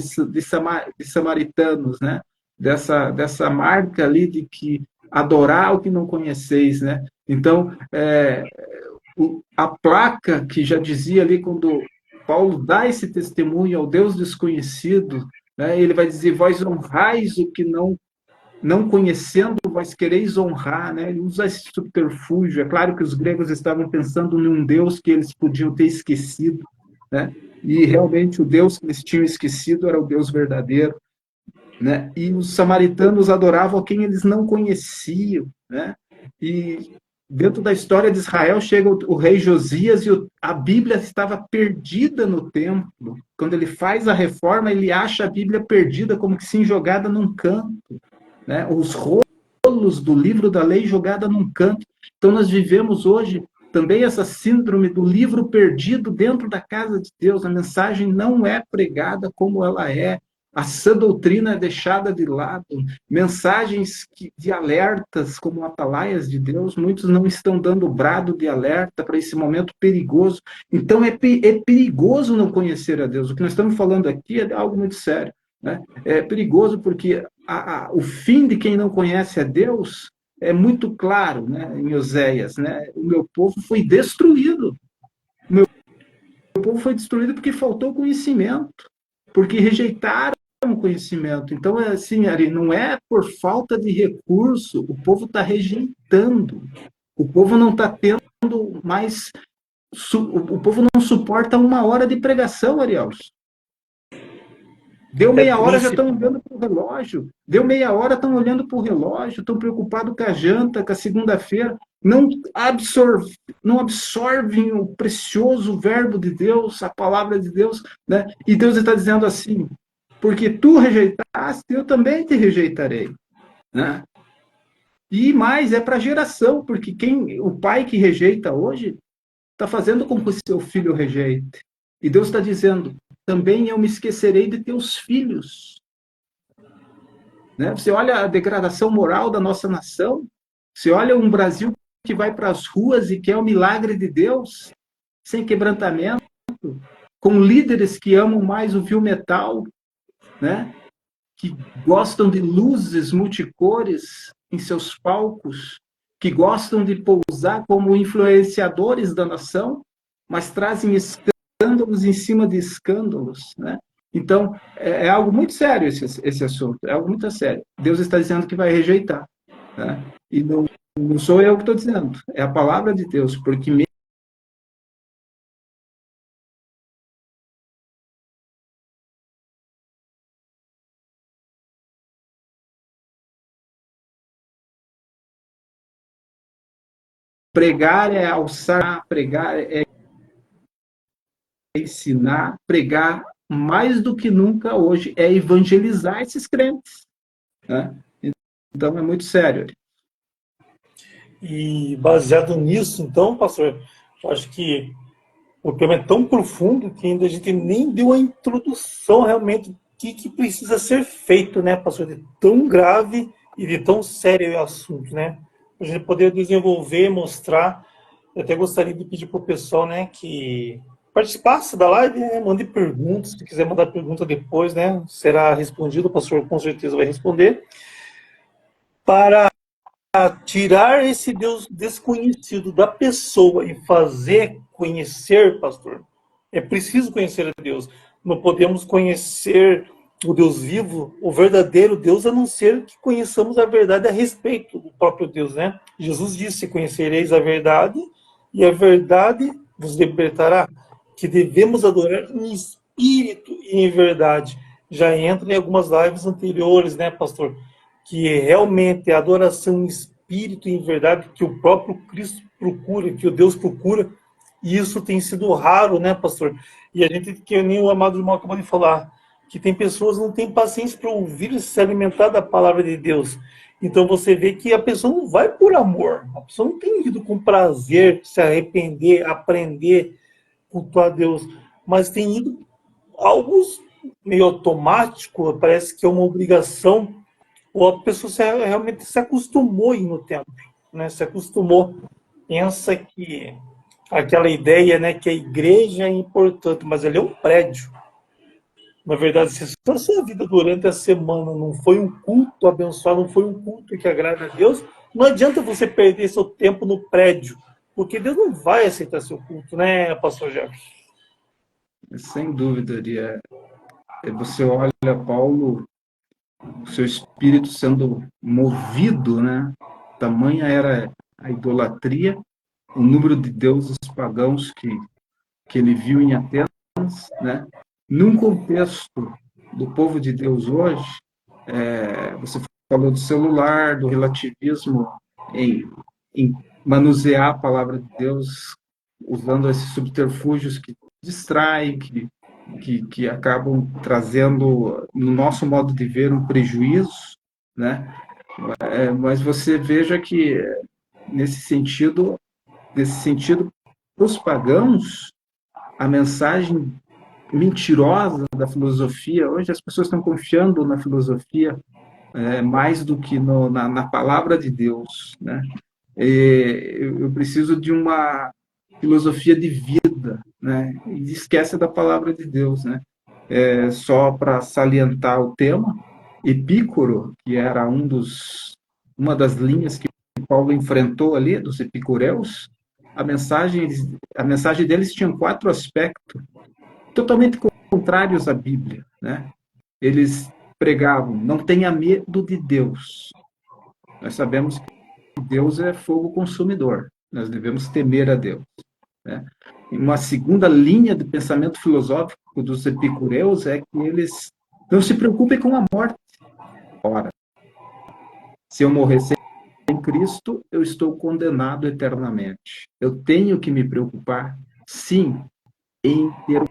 samaritanos, né? Dessa marca ali de que adorar o que não conheceis, né? Então, a placa que já dizia ali, quando Paulo dá esse testemunho ao Deus desconhecido, né? Ele vai dizer: vós honrais o que não conhecendo, vós quereis honrar, né? Ele usa esse subterfúgio. É claro que os gregos estavam pensando num Deus que eles podiam ter esquecido, né? E realmente o Deus que eles tinham esquecido era o Deus verdadeiro, né? E os samaritanos adoravam a quem eles não conheciam, né? E dentro da história de Israel chega o rei Josias, e a Bíblia estava perdida no templo. Quando ele faz a reforma, ele acha a Bíblia perdida, como que sim, jogada num canto. né? Os rolos do livro da lei jogada num canto. Então nós vivemos hoje também essa síndrome do livro perdido dentro da casa de Deus. A mensagem não é pregada como ela é. A sã doutrina é deixada de lado. Mensagens de alertas, como atalaias de Deus, muitos não estão dando brado de alerta para esse momento perigoso. Então é perigoso não conhecer a Deus. O que nós estamos falando aqui é algo muito sério, né? É perigoso porque o fim de quem não conhece a Deus é muito claro, né, em Oséias, né? O meu povo foi destruído. O meu povo foi destruído porque faltou conhecimento, porque rejeitaram o conhecimento. Então, é assim, Ari, não é por falta de recurso, o povo está rejeitando. O povo não está tendo mais. O povo não suporta 1 hora de pregação, Ariel. Deu É meia hora, já príncipe. estão olhando para o relógio. Deu meia hora, estão olhando para o relógio, estão preocupados com a janta, com a segunda-feira. Não absorvem o precioso verbo de Deus, a palavra de Deus, né? E Deus está dizendo assim, porque tu rejeitaste, eu também te rejeitarei, né? E mais, é para a geração, porque o pai que rejeita hoje está fazendo com que o seu filho rejeite. E Deus está dizendo, também eu me esquecerei de teus filhos. Né? Você olha a degradação moral da nossa nação, você olha um Brasil que vai para as ruas e quer o milagre de Deus, sem quebrantamento, com líderes que amam mais o viu metal, né? Que gostam de luzes multicores em seus palcos, que gostam de pousar como influenciadores da nação, mas trazem escândalos em cima de escândalos, né? Então, é algo muito sério esse assunto, é algo muito sério. Deus está dizendo que vai rejeitar, né? E não sou eu que estou dizendo, é a palavra de Deus, porque pregar é alçar, pregar é ensinar, pregar mais do que nunca hoje é evangelizar esses crentes, né? Então é muito sério. E baseado nisso, então, pastor, eu acho que o tema é tão profundo que ainda a gente nem deu a introdução realmente do que precisa ser feito, né, pastor? De tão grave e de tão sério o assunto, né? Para a gente poder desenvolver, mostrar. Eu até gostaria de pedir para o pessoal, né, que participasse da live, né, mande perguntas. Se quiser mandar pergunta depois, né, será respondido. O pastor com certeza vai responder. Para tirar esse Deus desconhecido da pessoa e fazer conhecer, pastor, é preciso conhecer a Deus. Não podemos conhecer o Deus vivo, o verdadeiro Deus, a não ser que conheçamos a verdade a respeito do próprio Deus, né? Jesus disse: conhecereis a verdade e a verdade vos libertará. Que devemos adorar em espírito e em verdade. Já entra em algumas lives anteriores, né, pastor? Que realmente a adoração em espírito e em verdade que o próprio Cristo procura, que o Deus procura, e isso tem sido raro, né, pastor? E a gente, que nem o amado irmão acabou de falar, que tem pessoas que não têm paciência para ouvir e se alimentar da palavra de Deus. Então você vê que a pessoa não vai por amor, a pessoa não tem ido com prazer, se arrepender, aprender, cultuar a Deus, mas tem ido algo meio automático, parece que é uma obrigação, ou a pessoa realmente se acostumou a ir no templo, né? Se acostumou, pensa que aquela ideia, né, que a igreja é importante, mas ele é um prédio. Na verdade, se a sua vida durante a semana não foi um culto abençoado, não foi um culto que agrada a Deus, não adianta você perder seu tempo no prédio, porque Deus não vai aceitar seu culto, né, pastor Jefferson? Sem dúvida, você olha Paulo, o seu espírito sendo movido, né? Tamanha era a idolatria, o número de deuses pagãos que ele viu em Atenas, né? Num contexto do povo de Deus hoje, você falou do celular, do relativismo em manusear a palavra de Deus, usando esses subterfúgios que distraem, que acabam trazendo, no nosso modo de ver, um prejuízo, né? Mas você veja que, nesse sentido, para os pagãos, a mensagem mentirosa da filosofia, hoje as pessoas estão confiando na filosofia mais do que na palavra de Deus, né? Eu preciso de uma filosofia de vida, né? E esquece da palavra de Deus, né? Só para salientar o tema, Epícoro, que era uma das linhas que Paulo enfrentou ali, dos epicureus, a mensagem, a mensagem deles tinha 4 aspectos totalmente contrários à Bíblia, né? Eles pregavam, não tenha medo de Deus. Nós sabemos que Deus é fogo consumidor, nós devemos temer a Deus, né? Uma segunda linha de pensamento filosófico dos epicureus é que eles não se preocupem com a morte. Ora, se eu morrer sem Cristo, eu estou condenado eternamente. Eu tenho que me preocupar, sim, em ter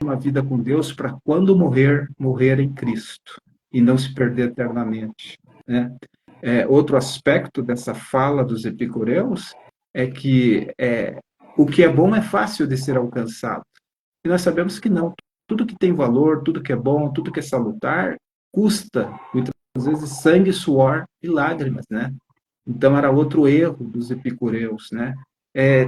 uma vida com Deus para quando morrer, morrer em Cristo e não se perder eternamente, né? Outro aspecto dessa fala dos epicureus é que o que é bom é fácil de ser alcançado. E nós sabemos que não. Tudo que tem valor, tudo que é bom, tudo que é salutar, custa, muitas vezes, sangue, suor e lágrimas, né? Então, era outro erro dos epicureus, né?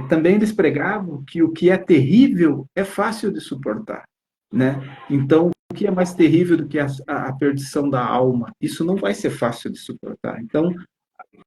Também eles pregavam que o que é terrível é fácil de suportar, né? Então, o que é mais terrível do que a perdição da alma? Isso não vai ser fácil de suportar. Então,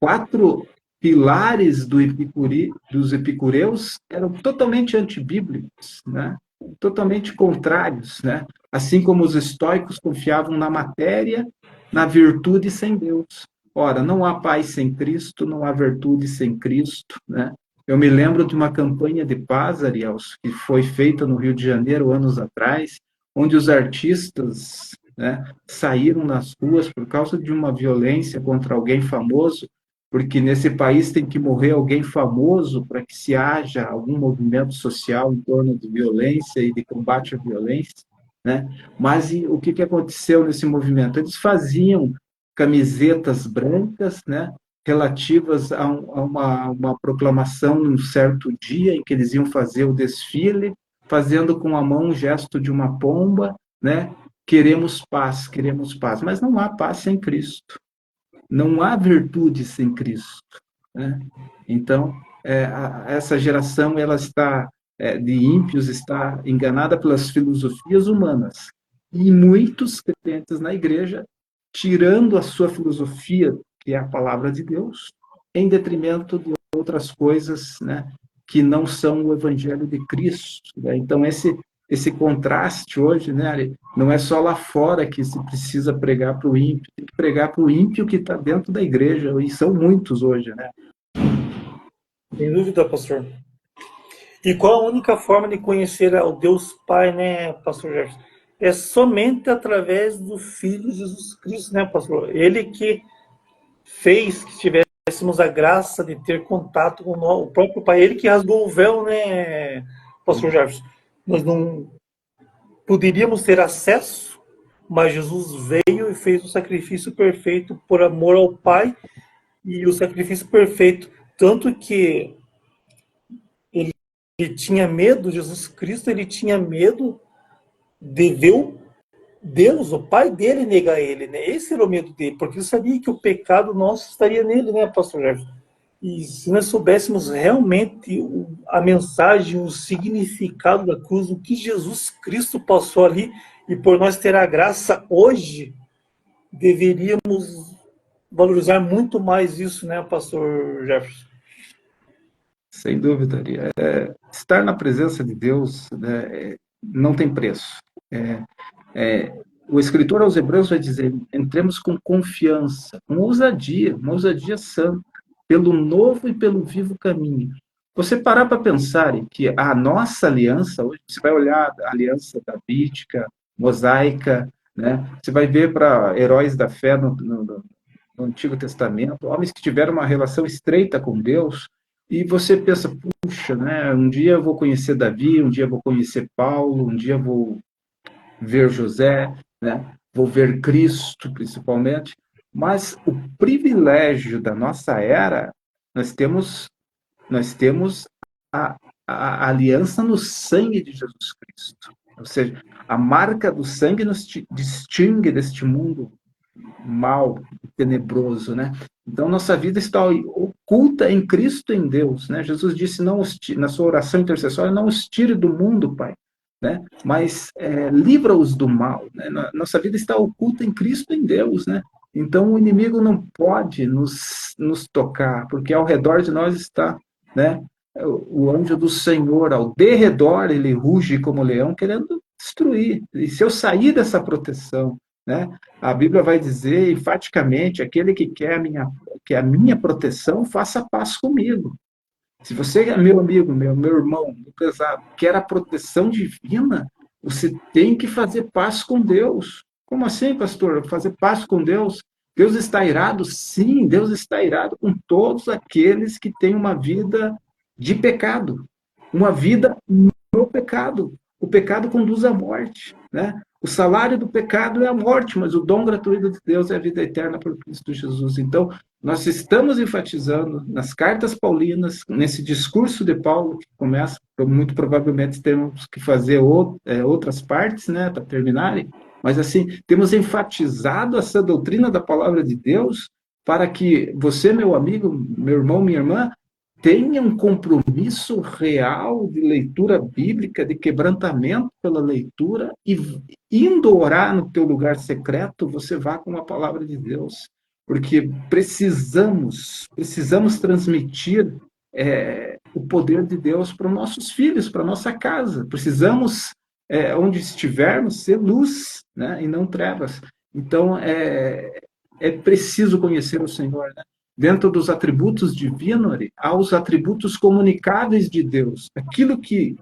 4 pilares dos epicureus eram totalmente antibíblicos, né? Totalmente contrários, né? Assim como os estoicos confiavam na matéria, na virtude sem Deus. Ora, não há paz sem Cristo, não há virtude sem Cristo, né? Eu me lembro de uma campanha de paz, Ariels, que foi feita no Rio de Janeiro anos atrás, onde os artistas, né, saíram nas ruas por causa de uma violência contra alguém famoso, porque nesse país tem que morrer alguém famoso para que se haja algum movimento social em torno de violência e de combate à violência, né? Mas o que aconteceu nesse movimento? Eles faziam camisetas brancas, né, relativas uma proclamação num certo dia em que eles iam fazer o desfile, fazendo com a mão um gesto de uma pomba, né? Queremos paz, mas não há paz sem Cristo. Não há virtude sem Cristo, né? Então, essa geração ela está de ímpios está enganada pelas filosofias humanas e muitos crentes na igreja tirando a sua filosofia, que é a palavra de Deus, em detrimento de outras coisas, né, que não são o evangelho de Cristo, né? Então esse contraste hoje, né, não é só lá fora que se precisa pregar para o ímpio, tem que pregar para o ímpio que está dentro da igreja, e são muitos hoje, né? Sem dúvida, pastor. E qual a única forma de conhecer ao Deus Pai, né, pastor Jefferson? É somente através do Filho Jesus Cristo, né, pastor? Ele que fez que tivéssemos a graça de ter contato com o próprio Pai. Ele que rasgou o véu, né, pastor Jefferson? Nós não poderíamos ter acesso, mas Jesus veio e fez o sacrifício perfeito por amor ao Pai, e o sacrifício perfeito, tanto que ele tinha medo, Jesus Cristo, ele tinha medo de ver Deus, o Pai dele, negar ele, né? Esse era o medo dele, porque ele sabia que o pecado nosso estaria nele, né, pastor Jefferson? E se nós soubéssemos realmente a mensagem, o significado da cruz, o que Jesus Cristo passou ali, e por nós ter a graça hoje, deveríamos valorizar muito mais isso, né, pastor Jefferson? Sem dúvida, Ari. Estar na presença de Deus, né, não tem preço. O escritor aos Hebreus vai dizer: entremos com confiança, com ousadia, uma ousadia santa, pelo novo e pelo vivo caminho. Você parar para pensar em que a nossa aliança, hoje você vai olhar a aliança davídica, mosaica, né? Você vai ver para heróis da fé no Antigo Testamento, homens que tiveram uma relação estreita com Deus, e você pensa, puxa, né? Um dia eu vou conhecer Davi, um dia eu vou conhecer Paulo, um dia eu vou ver José, né? Vou ver Cristo, principalmente, Mas o privilégio da nossa era, nós temos a aliança no sangue de Jesus Cristo. Ou seja, a marca do sangue nos distingue deste mundo mal, tenebroso, né? Então, nossa vida está oculta em Cristo, em Deus, né? Jesus disse, não na sua oração intercessória, não os tire do mundo, Pai, né? Mas livra-os do mal, né? Nossa vida está oculta em Cristo, em Deus, né? Então, o inimigo não pode nos tocar, porque ao redor de nós está, né, o anjo do Senhor, ao derredor, ele ruge como leão, querendo destruir. E se eu sair dessa proteção, né, a Bíblia vai dizer enfaticamente, aquele que quer a minha proteção, faça paz comigo. Se você é meu amigo, meu irmão, meu pesado, quer a proteção divina, você tem que fazer paz com Deus. Como assim, pastor? Fazer paz com Deus? Deus está irado? Sim, Deus está irado com todos aqueles que têm uma vida de pecado, uma vida no pecado. O pecado conduz à morte, né? O salário do pecado é a morte, mas o dom gratuito de Deus é a vida eterna por Cristo Jesus. Então, nós estamos enfatizando nas cartas paulinas, nesse discurso de Paulo, que começa, muito provavelmente temos que fazer outras partes, né, para terminarem, mas assim, temos enfatizado essa doutrina da palavra de Deus para que você, meu amigo, meu irmão, minha irmã, tenha um compromisso real de leitura bíblica, de quebrantamento pela leitura, e indo orar no teu lugar secreto, você vá com a palavra de Deus, porque precisamos transmitir o poder de Deus para os nossos filhos, para a nossa casa. Precisamos, onde estivermos, ser luz, né, e não trevas. Então, é preciso conhecer o Senhor, né? Dentro dos atributos divinos, há os atributos comunicáveis de Deus. Aquilo que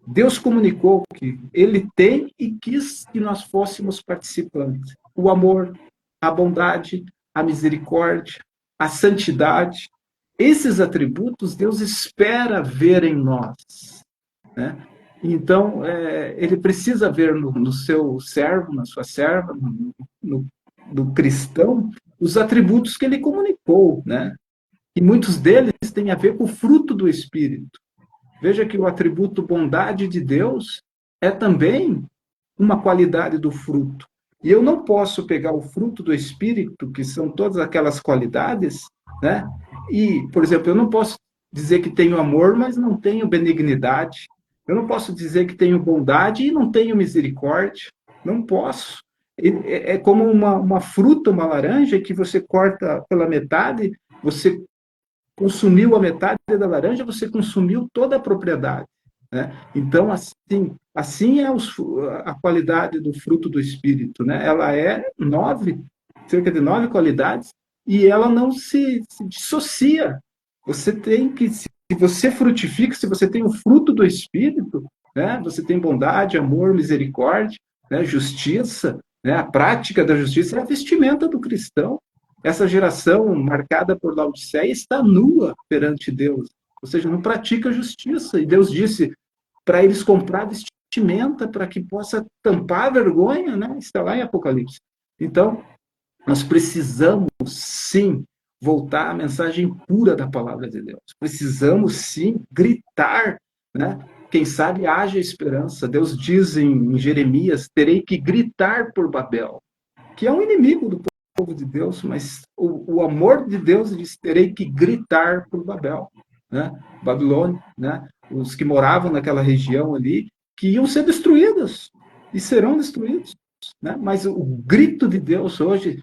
Deus comunicou, que Ele tem e quis que nós fôssemos participantes. O amor, a bondade, a misericórdia, a santidade. Esses atributos Deus espera ver em nós, né? Então, Ele precisa ver no seu servo, na sua serva, no cristão, os atributos que ele comunicou, né? E muitos deles têm a ver com o fruto do Espírito. Veja que o atributo bondade de Deus é também uma qualidade do fruto. E eu não posso pegar o fruto do Espírito, que são todas aquelas qualidades, né? E, por exemplo, eu não posso dizer que tenho amor, mas não tenho benignidade. Eu não posso dizer que tenho bondade e não tenho misericórdia. Não posso. É como uma fruta, uma laranja, que você corta pela metade, você consumiu a metade da laranja, você consumiu toda a propriedade, né? Então, assim é a qualidade do fruto do Espírito, né? Ela é cerca de 9 qualidades, e ela não se dissocia. Você tem que, se você frutifica, se você tem o fruto do Espírito, né? Você tem bondade, amor, misericórdia, né? Justiça, né? A prática da justiça é a vestimenta do cristão. Essa geração marcada por Laodiceia está nua perante Deus, ou seja, não pratica justiça. E Deus disse para eles comprar vestimenta para que possa tampar a vergonha, né? Está lá em Apocalipse. Então, nós precisamos, sim, voltar à mensagem pura da palavra de Deus. Precisamos, sim, gritar, né? Quem sabe haja esperança. Deus diz em Jeremias, terei que gritar por Babel, que é um inimigo do povo de Deus, mas o amor de Deus diz, terei que gritar por Babel, né? Babilônia, né? Os que moravam naquela região ali, que iam ser destruídos, e serão destruídos, né? Mas o grito de Deus hoje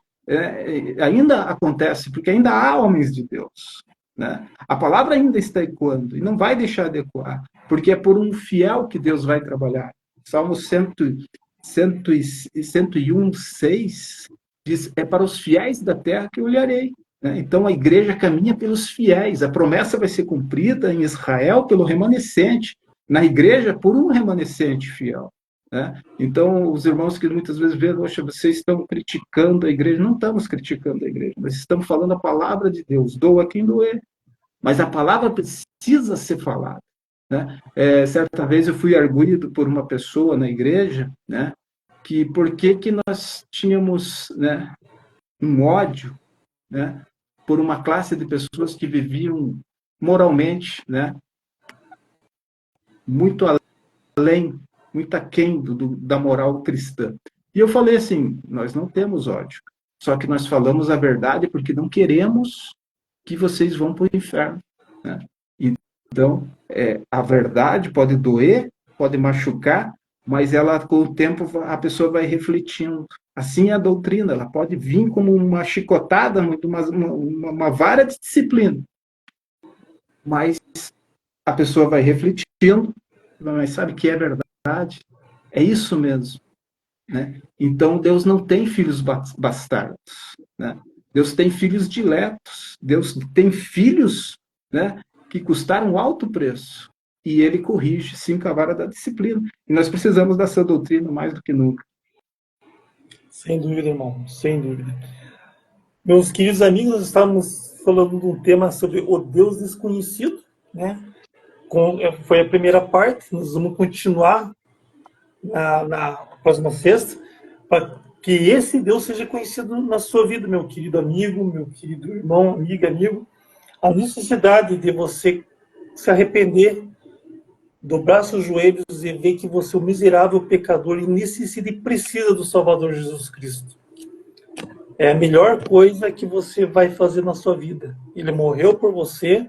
ainda acontece, porque ainda há homens de Deus, né? A palavra ainda está ecoando, e não vai deixar de ecoar, porque é por um fiel que Deus vai trabalhar. Salmo 101, 6 diz, é para os fiéis da terra que eu olharei, né? Então a igreja caminha pelos fiéis, a promessa vai ser cumprida em Israel pelo remanescente, na igreja por um remanescente fiel, né? Então os irmãos que muitas vezes veem, poxa, vocês estão criticando a igreja. Não estamos criticando a igreja, nós estamos falando a palavra de Deus, doa quem doer, mas a palavra precisa ser falada, né? Certa vez eu fui arguido por uma pessoa na igreja, né, que por que nós tínhamos, né, um ódio né, por uma classe de pessoas que viviam moralmente, né, muito além, muito aquém da moral cristã. E eu falei assim, nós não temos ódio, só que nós falamos a verdade porque não queremos que vocês vão para o inferno, né? Então, a verdade pode doer, pode machucar, mas ela, com o tempo, a pessoa vai refletindo. Assim é a doutrina, ela pode vir como uma chicotada, uma vara de disciplina, mas a pessoa vai refletindo, mas sabe que é verdade, é isso mesmo, né? Então, Deus não tem filhos bastardos, né? Deus tem filhos diletos, Deus tem filhos, né, que custaram alto preço, e ele corrige, sim, com a vara da disciplina. E nós precisamos dessa doutrina mais do que nunca. Sem dúvida, irmão, sem dúvida. Meus queridos amigos, nós estávamos falando de um tema sobre o Deus desconhecido, né? Foi a primeira parte, nós vamos continuar na próxima sexta, para que esse Deus seja conhecido na sua vida, meu querido amigo, meu querido irmão, amiga, amigo. A necessidade de você se arrepender, dobrar seus joelhos e ver que você é um miserável pecador e necessita e precisa do Salvador Jesus Cristo. É a melhor coisa que você vai fazer na sua vida. Ele morreu por você.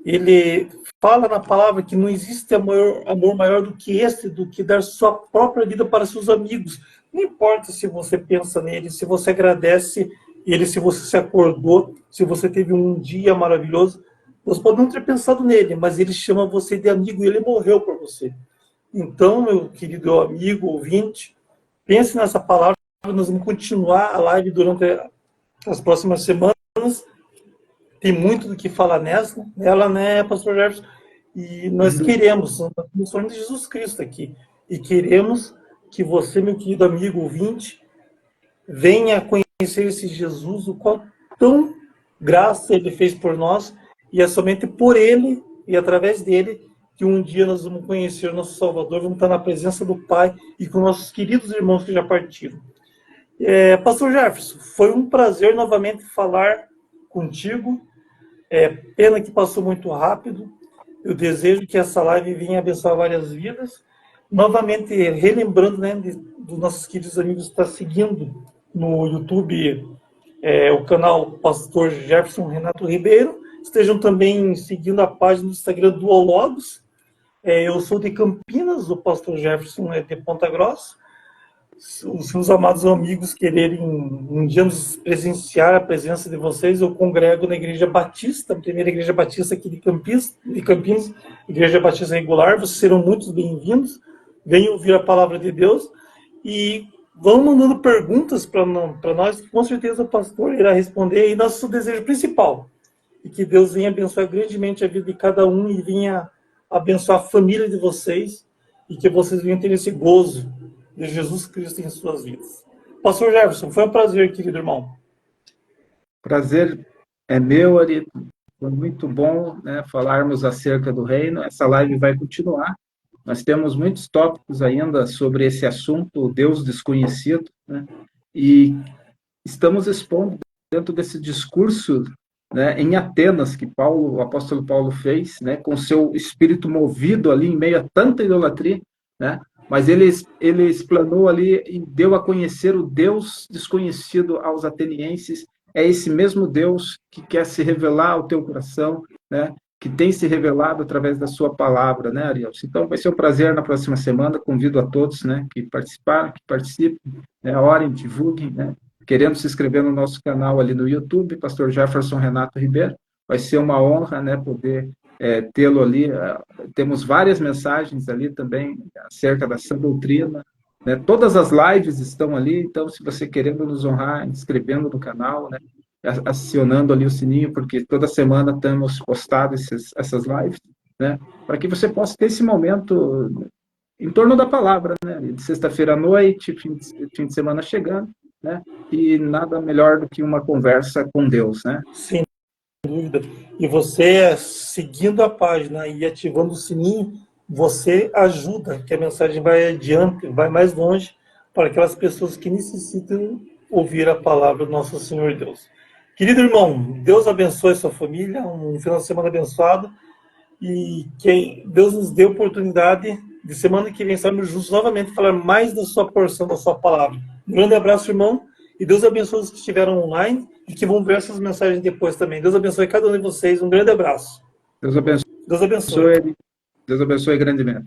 Ele fala na palavra que não existe amor maior do que esse, do que dar sua própria vida para seus amigos. Não importa se você pensa nele, se você agradece ele, se você se acordou, se você teve um dia maravilhoso. Você pode não ter pensado nele, mas ele chama você de amigo e ele morreu por você. Então, meu querido amigo, ouvinte, pense nessa palavra. Nós vamos continuar a live durante as próximas semanas. Tem muito do que falar nela, né, Pastor Jefferson? E nós estamos falando de Jesus Cristo aqui. E queremos que você, meu querido amigo ouvinte, venha conhecer esse Jesus, o qual tão graça ele fez por nós, e é somente por ele e através dele que um dia nós vamos conhecer o nosso Salvador, vamos estar na presença do Pai e com nossos queridos irmãos que já partiram. Pastor Jefferson, foi um prazer novamente falar contigo. Pena que passou muito rápido. Eu desejo que essa live venha abençoar várias vidas. Novamente, relembrando, né, dos nossos queridos amigos que estão seguindo no YouTube o canal Pastor Jefferson Renato Ribeiro. Estejam também seguindo a página do Instagram do Ologos. Eu sou de Campinas, o Pastor Jefferson é de Ponta Grossa. Os seus amados amigos quererem um dia nos presenciar a presença de vocês, eu congrego na Igreja Batista, a primeira Igreja Batista aqui de Campinas, Igreja Batista Regular. Vocês serão muito bem-vindos. Venham ouvir a palavra de Deus e vão mandando perguntas para nós, que com certeza o pastor irá responder. E nosso desejo principal é que Deus venha abençoar grandemente a vida de cada um e venha abençoar a família de vocês e que vocês venham ter esse gozo de Jesus Cristo em suas vidas. Pastor Jefferson, foi um prazer, querido irmão. Prazer é meu, Ari. Foi muito bom, né, falarmos acerca do reino. Essa live vai continuar. Nós temos muitos tópicos ainda sobre esse assunto, o Deus desconhecido, né? E estamos expondo dentro desse discurso, né, em Atenas, que o apóstolo Paulo fez, né, com seu espírito movido ali em meio a tanta idolatria, né? Mas ele explanou ali e deu a conhecer o Deus desconhecido aos atenienses. É esse mesmo Deus que quer se revelar ao teu coração, né? Que tem se revelado através da sua palavra, né, Ariel? Então vai ser um prazer na próxima semana. Convido a todos, né, que participaram, que participem, né, orem, divulguem, né? Querendo se inscrever no nosso canal ali no YouTube, Pastor Jefferson Renato Ribeiro. Vai ser uma honra, né, poder tê-lo ali. Temos várias mensagens ali também acerca da sã doutrina, né? Todas as lives estão ali, então se você querendo nos honrar, inscrevendo no canal, né, acionando ali o sininho, porque toda semana temos postado essas lives, né, para que você possa ter esse momento em torno da palavra, né, de sexta-feira à noite, fim de semana chegando, né, e nada melhor do que uma conversa com Deus, né? Sim, sem dúvida. E você, seguindo a página e ativando o sininho, você ajuda que a mensagem vai adiante, vai mais longe para aquelas pessoas que necessitam ouvir a palavra do nosso Senhor Deus. Querido irmão, Deus abençoe sua família, um final de semana abençoado. E que Deus nos dê a oportunidade de semana que vem estarmos juntos novamente falar mais da sua porção, da sua palavra. Um grande abraço, irmão, e Deus abençoe os que estiveram online e que vão ver essas mensagens depois também. Deus abençoe cada um de vocês. Um grande abraço. Deus abençoe. Deus abençoe. Deus abençoe grandemente.